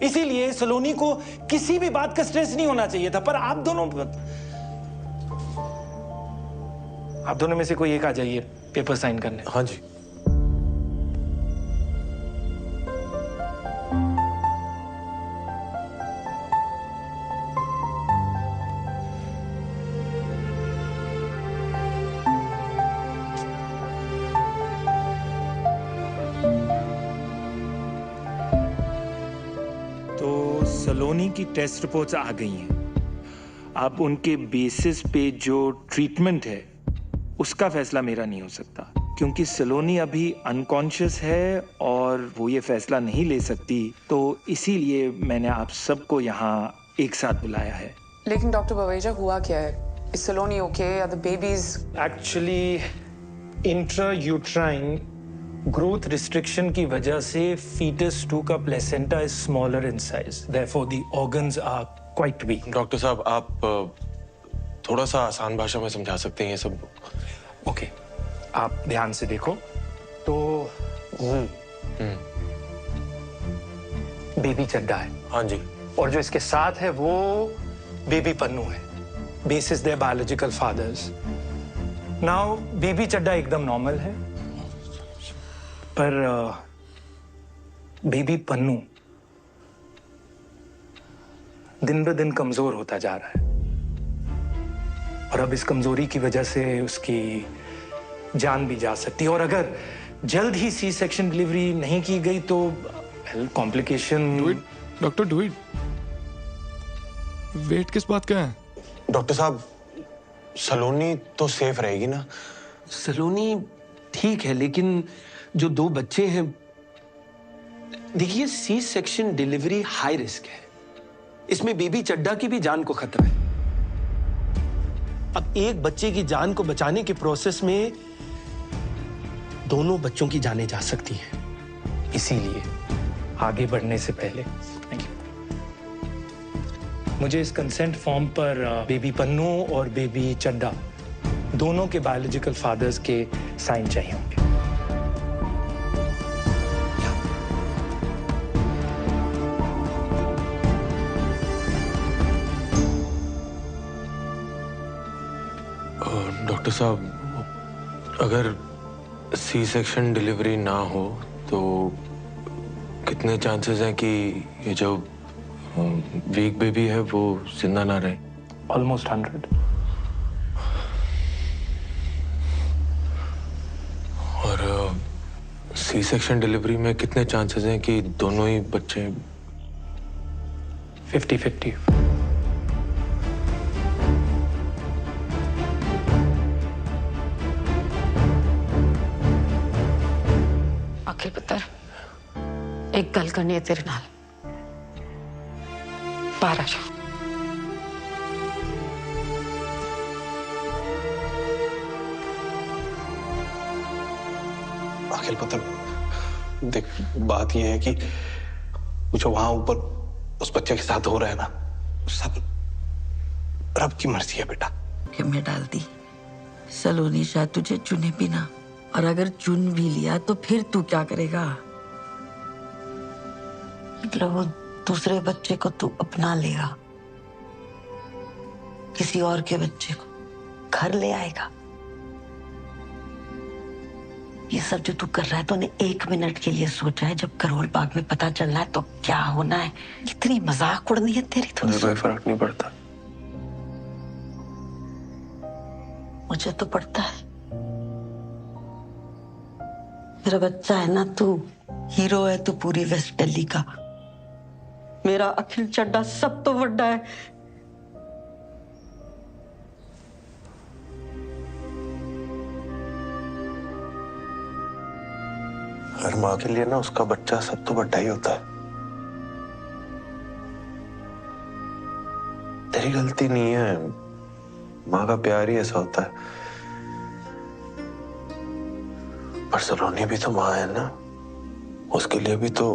इसीलिए सलोनी को किसी भी बात का स्ट्रेस नहीं होना चाहिए था। पर आप दोनों में से कोई एक आ जाइए पेपर साइन करने।
हाँ जी।
सलोनी की टेस्ट रिपोर्ट्स आ गई हैं। अब उनके बेसिस पे जो ट्रीटमेंट है उसका फैसला मेरा नहीं हो सकता, क्योंकि सलोनी अभी अनकॉन्शियस है और वो ये फैसला नहीं ले सकती। तो इसीलिए मैंने आप सबको यहाँ एक साथ बुलाया है।
लेकिन डॉक्टर बवेजा, हुआ क्या है? Is Saloni okay? Are the babies?
Actually intrauterine growth restriction की वजह से fetus 2 का placenta is smaller in size, therefore the organs are quite weak.
Doctor साहब, आप थोड़ा सा आसान भाषा में समझा सकते हैं ये सब?
ओके, आप ध्यान से देखो तो बेबी चड्डा है।
हाँ जी।
और जो इसके साथ है वो बेबी पन्नू है, basis their biological fathers. Now baby Chadda एकदम नॉर्मल है, पर बेबी पन्नू दिन ब दिन कमजोर होता जा रहा है और अब इस कमजोरी की वजह से उसकी जान भी जा सकती है। और अगर जल्द ही सी सेक्शन डिलीवरी नहीं की गई तो complication.
Doctor do it. Wait किस बात का है?
डॉक्टर साहब, सलोनी तो सेफ रहेगी ना?
सलोनी ठीक है, लेकिन जो 2 बच्चे हैं, देखिए C section delivery high risk है। इसमें बेबी चड्डा की भी जान को खतरा है। अब एक बच्चे की जान को बचाने के प्रोसेस में दोनों बच्चों की जानें जा सकती हैं।
इसीलिए आगे बढ़ने से पहले मुझे इस कंसेंट फॉर्म पर बेबी पन्नू और बेबी चड्डा दोनों के बायोलॉजिकल फादर्स के साइन चाहिए होंगे।
डॉक्टर साहब, अगर सी सेक्शन डिलीवरी ना हो तो कितने चांसेस हैं कि ये जो वीक बेबी है वो जिंदा ना रहे?
ऑलमोस्ट 100।
और सी सेक्शन डिलीवरी में कितने चांसेस हैं कि दोनों ही बच्चे?
50-50।
अखिल पुत्र, एक गल करनी है तेरे नाल। बाहर आ जाओ।
अखिल पुत्र, देख बात यह है कि जो वहां ऊपर उस बच्चे के साथ हो रहा है ना, सब रब की मर्जी है बेटा।
में डाल दी। सलोनी शायद तुझे चुने भी ना, और अगर चुन भी लिया तो फिर तू क्या करेगा? मतलब वो दूसरे बच्चे को तू अपना लेगा, किसी और के बच्चे को घर ले आएगा। ये सब जो तू कर रहा है तूने 1 मिनट के लिए सोचा है? जब करोल बाग में पता चलना है तो क्या होना है? कितनी मजाक उड़नी है तेरी।
मुझे कोई फर्क नहीं पड़ता।
मुझे तो पड़ता है। मेरा बच्चा है ना तू, हीरो है तू पूरी वेस्ट दिल्ली का। मेरा अखिल चड्डा सब तो बड़ा है।
हर माँ के लिए ना उसका बच्चा सब तो बड़ा ही होता है। तेरी गलती नहीं है, माँ का प्यार ही ऐसा होता है। पर सलोनी भी तो माँ है ना, उसके लिए भी तो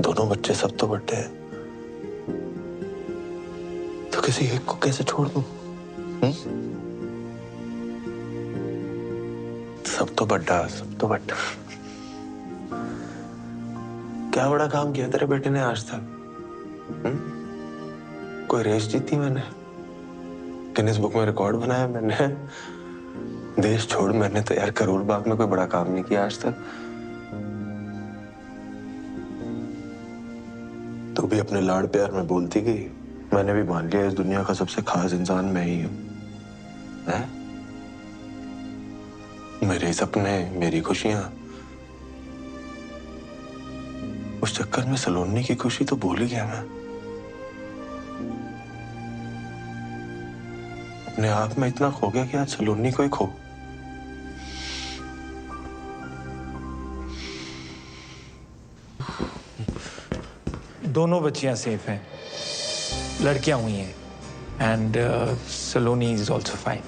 दोनों बच्चे सब तो बड़े हैं। तो किसी एक को कैसे छोड़ दूं? सब तो बड़ा, सब तो बड़ा। क्या बड़ा काम किया तेरे बेटे ने आज तक? कोई रेस जीती मैंने, गिनीज बुक में रिकॉर्ड बनाया मैंने, देश छोड़ मैंने तो यार करोल बाग में कोई बड़ा काम नहीं किया आज तक। तू भी अपने लाड़ प्यार में बोलती गई, मैंने भी मान लिया इस दुनिया का सबसे खास इंसान मैं ही हूं। मेरे सपने, मेरी खुशियां, उस चक्कर में सलोनी की खुशी तो भूल ही गया मैं। अपने आप में इतना खो गया कि आज सलोनी को ही खो।
दोनों बच्चियां सेफ हैं, लड़कियां हुई हैं, and Saloni is also fine.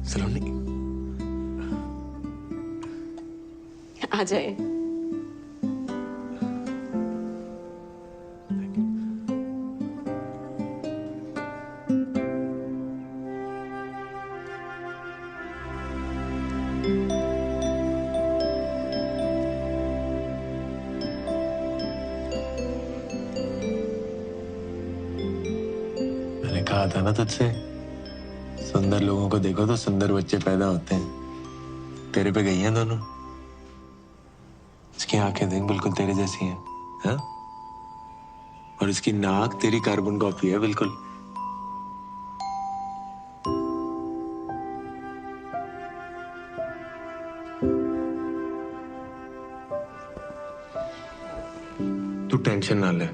Saloni
आ जाए।
था ना तुझसे, सुंदर लोगों को देखो तो सुंदर बच्चे पैदा होते हैं। तेरे पे गई हैं दोनों। इसकी आंखें देख बिल्कुल तेरे जैसी हैं, हाँ? और इसकी नाक तेरी कार्बन कॉपी है बिल्कुल। तू टेंशन ना ले।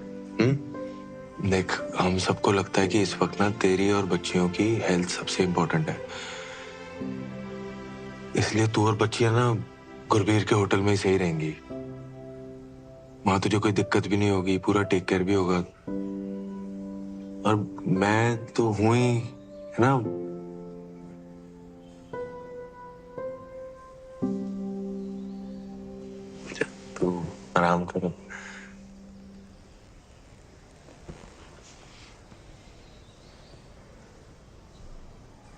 देख, हम सबको लगता है कि इस वक्त ना तेरी और बच्चियों की हेल्थ सबसे इम्पोर्टेंट है, इसलिए तू और बच्चियां ना गुरबीर के होटल में ही सही रहेंगी। वहां तुझे कोई दिक्कत भी नहीं होगी, पूरा टेक केयर भी होगा। और मैं तो हूं ही, है ना। तू आराम कर।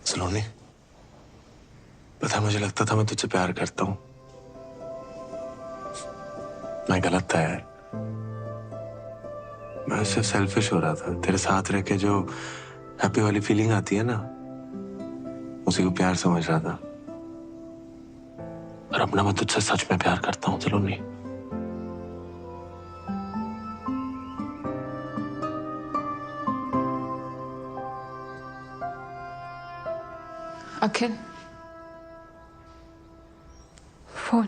सलोनी, पता है मुझे लगता था मैं तुझसे प्यार करता हूं। मैं गलत था यार। मैं सिर्फ सेल्फिश हो रहा था। तेरे साथ रह के जो हैप्पी वाली फीलिंग आती है ना, उसी को प्यार समझ रहा था। और अब ना मैं तुझसे सच में प्यार करता हूं सलोनी।
अखिल, फोन।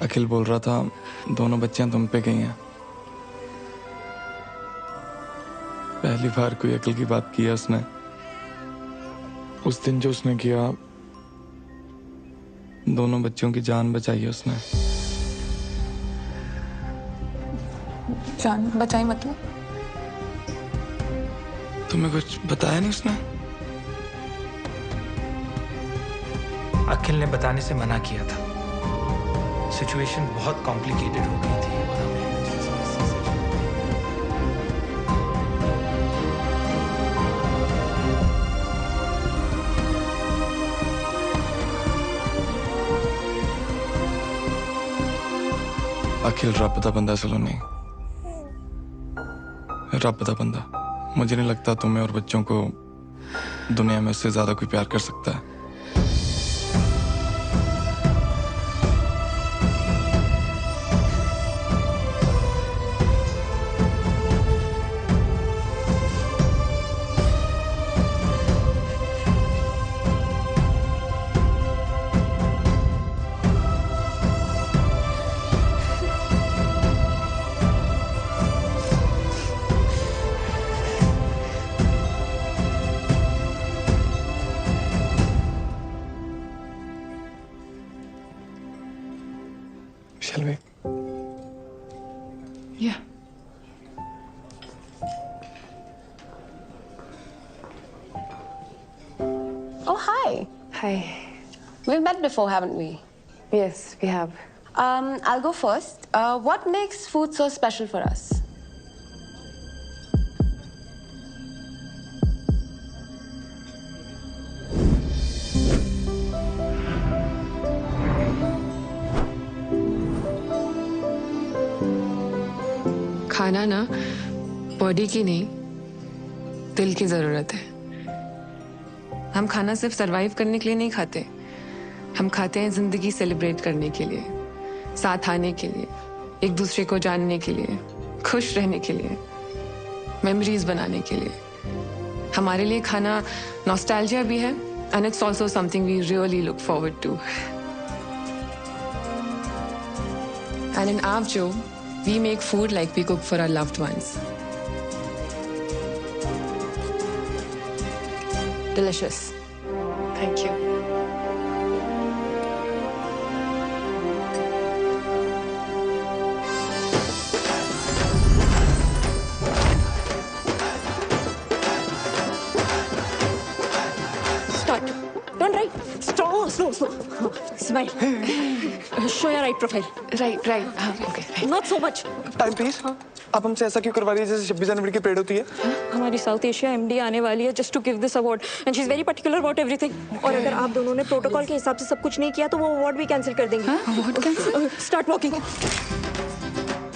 अखिल बोल रहा था दोनों बच्चियां तुम पे गई हैं। पहली बार कोई अकल की बात की है उसने। उस दिन जो उसने किया, दोनों बच्चों की जान बचाई है उसने।
जान बचाई मतलब?
तुम्हें कुछ बताया नहीं उसने?
अखिल ने बताने से मना किया था। सिचुएशन बहुत कॉम्प्लिकेटेड हो गई थी और हमें
अखिल रब दा बंदा सलोनी, रब दा बंदा। मुझे नहीं लगता तुम्हें और बच्चों को दुनिया में उससे ज्यादा कोई प्यार कर सकता है। Shall we?
Yeah.
Oh, hi.
Hi.
We've met before, haven't we?
Yes, we have.
I'll go first. What makes food so special for us?
खाना ना बॉडी की नहीं, दिल की जरूरत है। हम खाना सिर्फ सरवाइव करने के लिए नहीं खाते, हम खाते हैं जिंदगी सेलिब्रेट करने के लिए, साथ आने के लिए, एक दूसरे को जानने के लिए, खुश रहने के लिए, मेमोरीज बनाने के लिए। हमारे लिए खाना नॉस्टैल्जिया भी है and it's also something we really look forward to. And in आवजो we make food like we cook for our loved ones.
Delicious.
Thank you.
Start. Turn right. Slow. Smile.
Show your right profile.
Right right, हाँ okay.
Not so much.
Time please. आप हमसे ऐसा क्यों करवा रही है जैसे 26 जनवरी की परेड होती है?
हमारी साउथ एशिया एमडी आने वाली है just to give this award and she is very particular about everything. और अगर आप दोनों ने प्रोटोकॉल के हिसाब से सब कुछ नहीं किया तो वो अवार्ड भी कैंसिल कर देंगे।
Award cancel?
Start walking.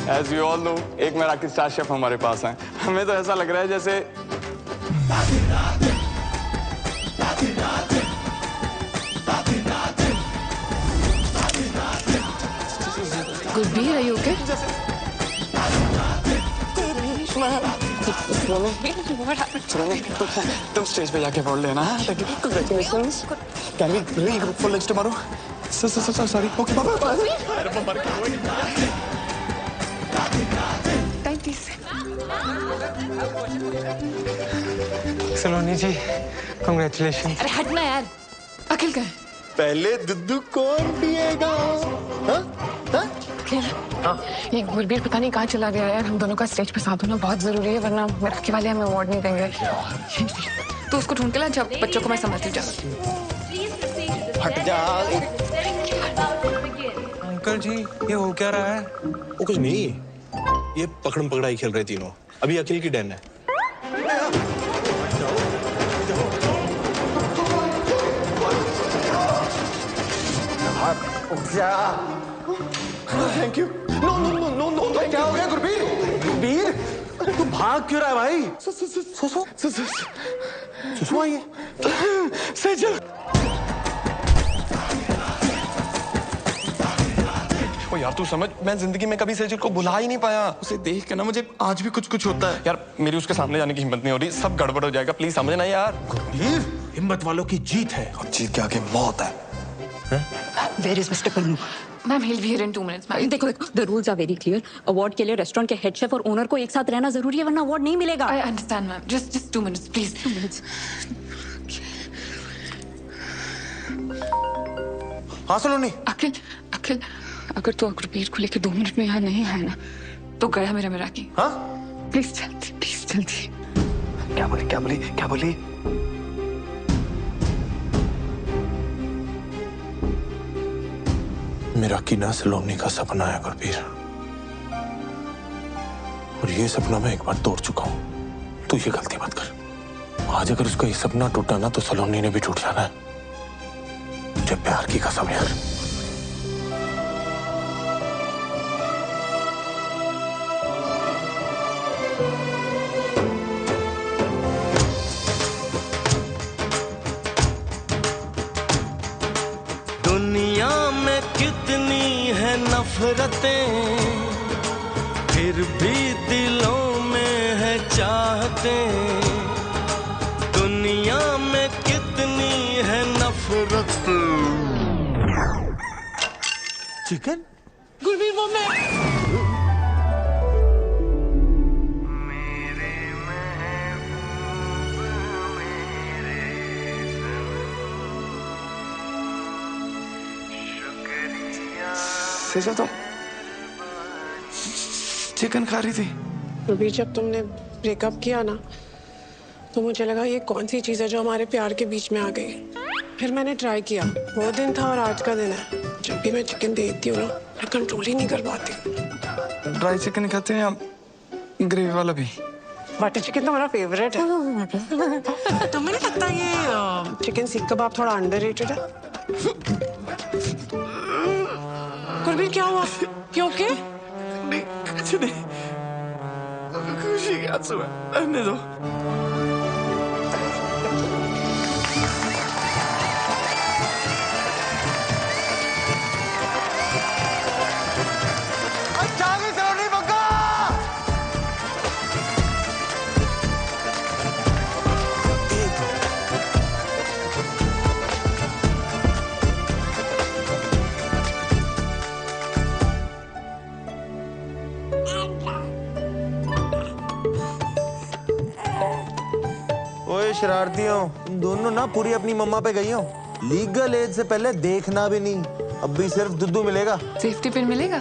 As you all know, एक मराठी स्टार शेफ हमारे पास हैं। हमें तो ऐसा लग रहा है जैसे
गुरबीर, are you okay?
तुम स्टेज पे जाके बोल लेना। Congratulations. Can we regroup for lunch tomorrow? Sorry. Okay, bye. Saloni ji, congratulations.
अरे हटना यार, अखिल का है।
पहले दुद्धू कौन पिएगा?
ये गुरबीर पता नहीं कहाँ चला गया यार। हम दोनों का स्टेज पे साथ होना बहुत जरूरी है, वरना मराठी वाले हमें अवार्ड नहीं देंगे। तो उसको ढूंढ के ला, जब बच्चों को मैं संभालती जा।
हट जा। अंकल जी, ये हो क्या रहा है?
वो कुछ नहीं, ये पकड़म पकड़ाई खेल रहे तीनों। अभी अखिल की टर्न है।
Thank you. नो, क्या हो गया गुरबीर? गुरबीर, तू भाग क्यों रहा है भाई? सुसु आइए। सेजल। ओ यार तू समझ, मैं जिंदगी में कभी सेजल को भुला ही नहीं पाया। उसे देख के ना मुझे आज भी कुछ होता है। यार मेरी उसके सामने जाने की हिम्मत नहीं हो रही। सब गड़बड़ हो जाएगा, प्लीज समझना यार।
गुरबीर, हिम्मत वालों की जीत है और जीत के आगे मौत है।
Where is Mr. Pannu?
Ma'am, he'll be here in 2 minutes. Ma'am
देखो, the rules are very clear. Award के लिए रेस्टोरेंट के हेड शेफ और ओनर को एक साथ रहना जरूरी है, वरना अवार्ड नहीं मिलेगा।
I understand, ma'am. Just 2 minutes, please. 2 minutes.
हाँ सलोनी।
अखिल, अगर तू गुरबीर को लेकर 2 मिनट में यहाँ नहीं है ना, तो गया मेरा मिराकी।
हाँ?
प्लीज जल्दी।
क्या बोली?
मेरा कीना सलोनी का सपना है गुरबीर, और ये सपना मैं एक बार तोड़ चुका हूं। तू ये गलती मत कर। आज अगर उसका ये सपना टूटा ना तो सलोनी ने भी टूट जाना है। मुझे प्यार की कसम यार।
दुनिया में कितनी है नफरतें, फिर भी दिलों में है चाहतें। दुनिया में कितनी है नफरतें।
चिकन?
गुरबीर, वो मैं।
सेजल तुम चिकन खा रही थी?
अभी जब तुमने ब्रेकअप किया ना, तो मुझे लगा ये कौन सी चीज़ है जो हमारे प्यार के बीच में आ गई। फिर मैंने ट्राई किया। वो दिन था और आज का दिन है। जब भी मैं चिकन देखती हूँ ना, मैं कंट्रोल ही नहीं कर पाती।
ड्राई चिकन खाते हैं आप? ग्रेवी वाला भी?
बटर चिकन तो मेरा फेवरेट है। तुम्हें नहीं लगता ये चिकन सीख कबाब थोड़ा अंडररेटेड है? गुरबीर, क्या हुआ? क्यों के?
नहीं, कुछ नहीं। खुशी के आंसू है, रहने दो।
ओए शरारतियों, तुम दोनों ना पूरी अपनी मम्मा पे गई हो। लीगल एज से पहले देखना भी नहीं। अब भी सिर्फ दुद्धू मिलेगा।
सेफ्टी पिन मिलेगा?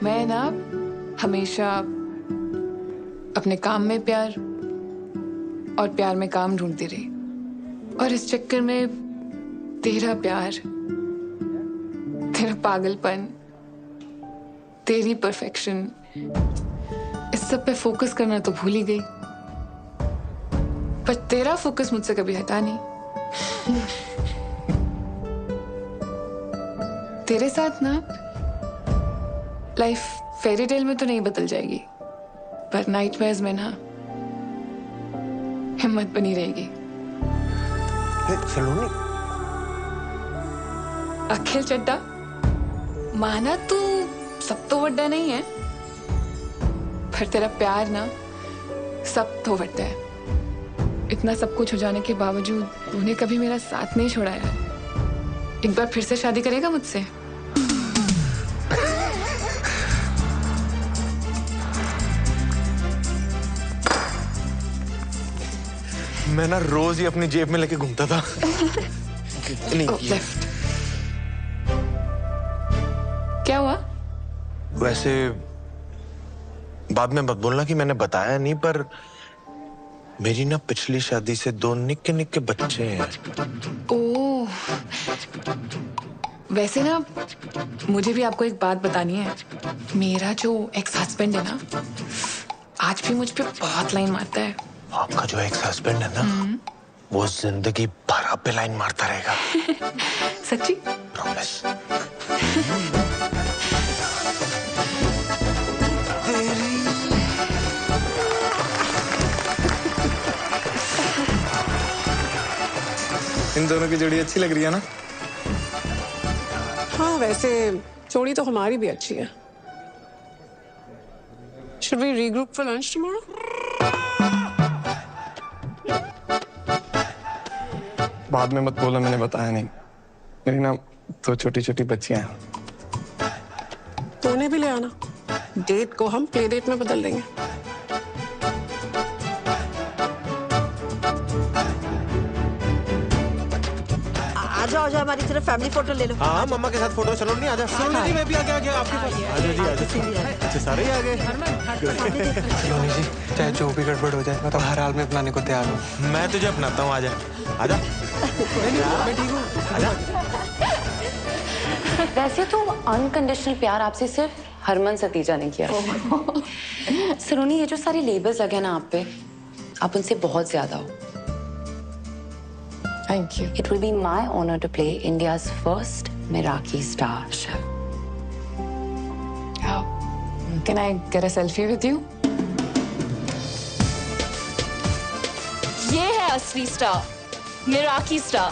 मैं ना हमेशा अपने काम में प्यार और प्यार में काम ढूंढती रही, और इस चक्कर में तेरा प्यार, तेरा पागलपन, तेरी परफेक्शन, इस सब पे फोकस करना तो भूल ही गई। पर तेरा फोकस मुझसे कभी हटा नहीं। तेरे साथ ना लाइफ फेरी टेल में तो नहीं बदल जाएगी, पर नाइटमेयर्स में ना हिम्मत बनी रहेगी।
सलोनी,
अखिल चड्डा, माना तू सब तो वड्डा नहीं है, पर तेरा प्यार ना सब तो वड्डा है। इतना सब कुछ हो जाने के बावजूद तूने कभी मेरा साथ नहीं छोड़ा यार। एक बार फिर से शादी करेगा मुझसे?
मैं ना रोज ही अपनी जेब में लेके घूमता था।
लेफ्ट। क्या हुआ?
वैसे बाद में मत बोलना कि मैंने बताया नहीं, पर मेरी ना पिछली शादी से 2 निक्के निक्के बच्चे हैं।
ओह, वैसे ना मुझे भी आपको एक बात बतानी है। मेरा जो एक्स हस्बैंड है ना, आज भी मुझ पे बहुत लाइन मारता है।
आपका जो एक्स हस्बैंड है ना, वो जिंदगी भर आप पे लाइन मारता रहेगा।
सच्ची?
प्रॉमिस।
इन दोनों की जोड़ी अच्छी लग रही है ना?
हाँ, वैसे जोड़ी तो हमारी भी अच्छी है। Should we regroup for lunch tomorrow?
बाद में मत बोला मैंने बताया नहीं। मेरी ना 2 छोटी छोटी बच्चियां हैं।
तो उन्हें भी ले आना। डेट को हम प्ले डेट में बदल देंगे।
आ जाओ हमारी तरफ फैमिली फोटो ले लो।
हाँ, मम्मा के साथ फोटो। चलो नहीं, आ जाओ। सलोनी जी, मैं भी आ गया आपके पास। आ जाओ जी, आ जाओ। अच्छा, सारे ही आ गए।
सलोनी जी, चाहे जो भी गड़बड़ हो जाए, मैं तो हर हाल में अपनाने को तैयार हूँ।
मैं तुझे अपनाता हूँ, आ जा। आ जा।
मैं ठीक हूँ।
आ जा।
वैसे तो अनकंडीशनल प्यार आपसे सिर्फ हरमन सतीजा ने किया। सलोनी, ये जो सारे लेबल्स लगे ना आप पे, आप उनसे बहुत ज्यादा हो।
Thank you.
It will be my honor to play India's first Meraki star.
How? Can I get a selfie with you?
ये है असली स्टार, मेराकी स्टार।